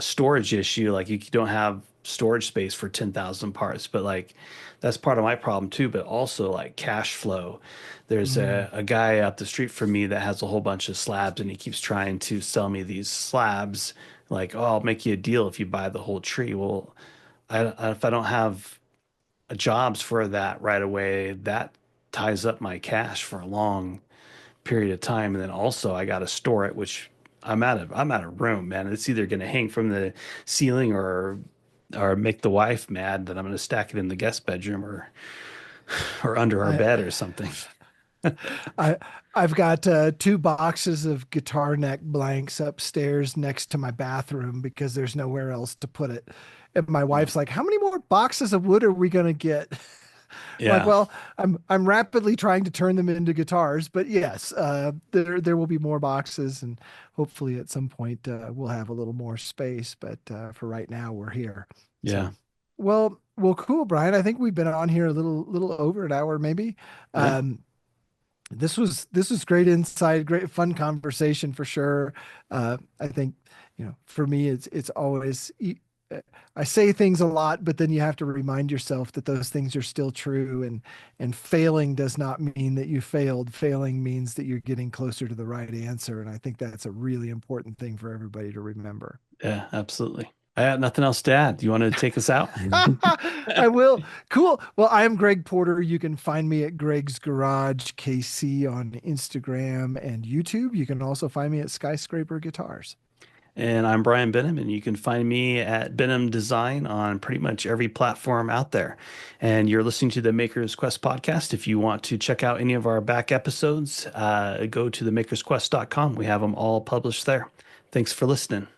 storage issue. Like you don't have storage space for 10,000 parts, but like that's part of my problem too, but also like cash flow. There's Mm. a guy up the street from me that has a whole bunch of slabs and he keeps trying to sell me these slabs like, oh, I'll make you a deal if you buy the whole tree. Well, if I don't have jobs for that right away, that ties up my cash for a long period of time. And then also I got to store it, which I'm out of room, man. It's either going to hang from the ceiling or make the wife mad that I'm going to stack it in the guest bedroom or under our I bed or something. I I've got two boxes of guitar neck blanks upstairs next to my bathroom because there's nowhere else to put it. And my Yeah. wife's like, "How many more boxes of wood are we gonna get?" I'm like, Yeah. "Well, I'm rapidly trying to turn them into guitars, but yes, there will be more boxes, and hopefully at some point we'll have a little more space. But for right now, we're here. Yeah. So, well, cool, Brian. I think we've been on here a little over an hour, maybe. Yeah. Um, this was great insight, great fun conversation for sure. I think for me, it's always I say things a lot, but then you have to remind yourself that those things are still true, and failing does not mean that you failed. Failing means that you're getting closer to the right answer, and I think that's a really important thing for everybody to remember. Yeah. Absolutely. I have nothing else to add. Do you want to take us out? I will. Cool. Well, I am Greg Porter. You can find me at Greg's Garage KC on Instagram and YouTube. You can also find me at Skyscraper Guitars. And I'm Brian Benham, and you can find me at Benham Design on pretty much every platform out there. And you're listening to the Maker's Quest podcast. If you want to check out any of our back episodes, go to themakersquest.com. We have them all published there. Thanks for listening.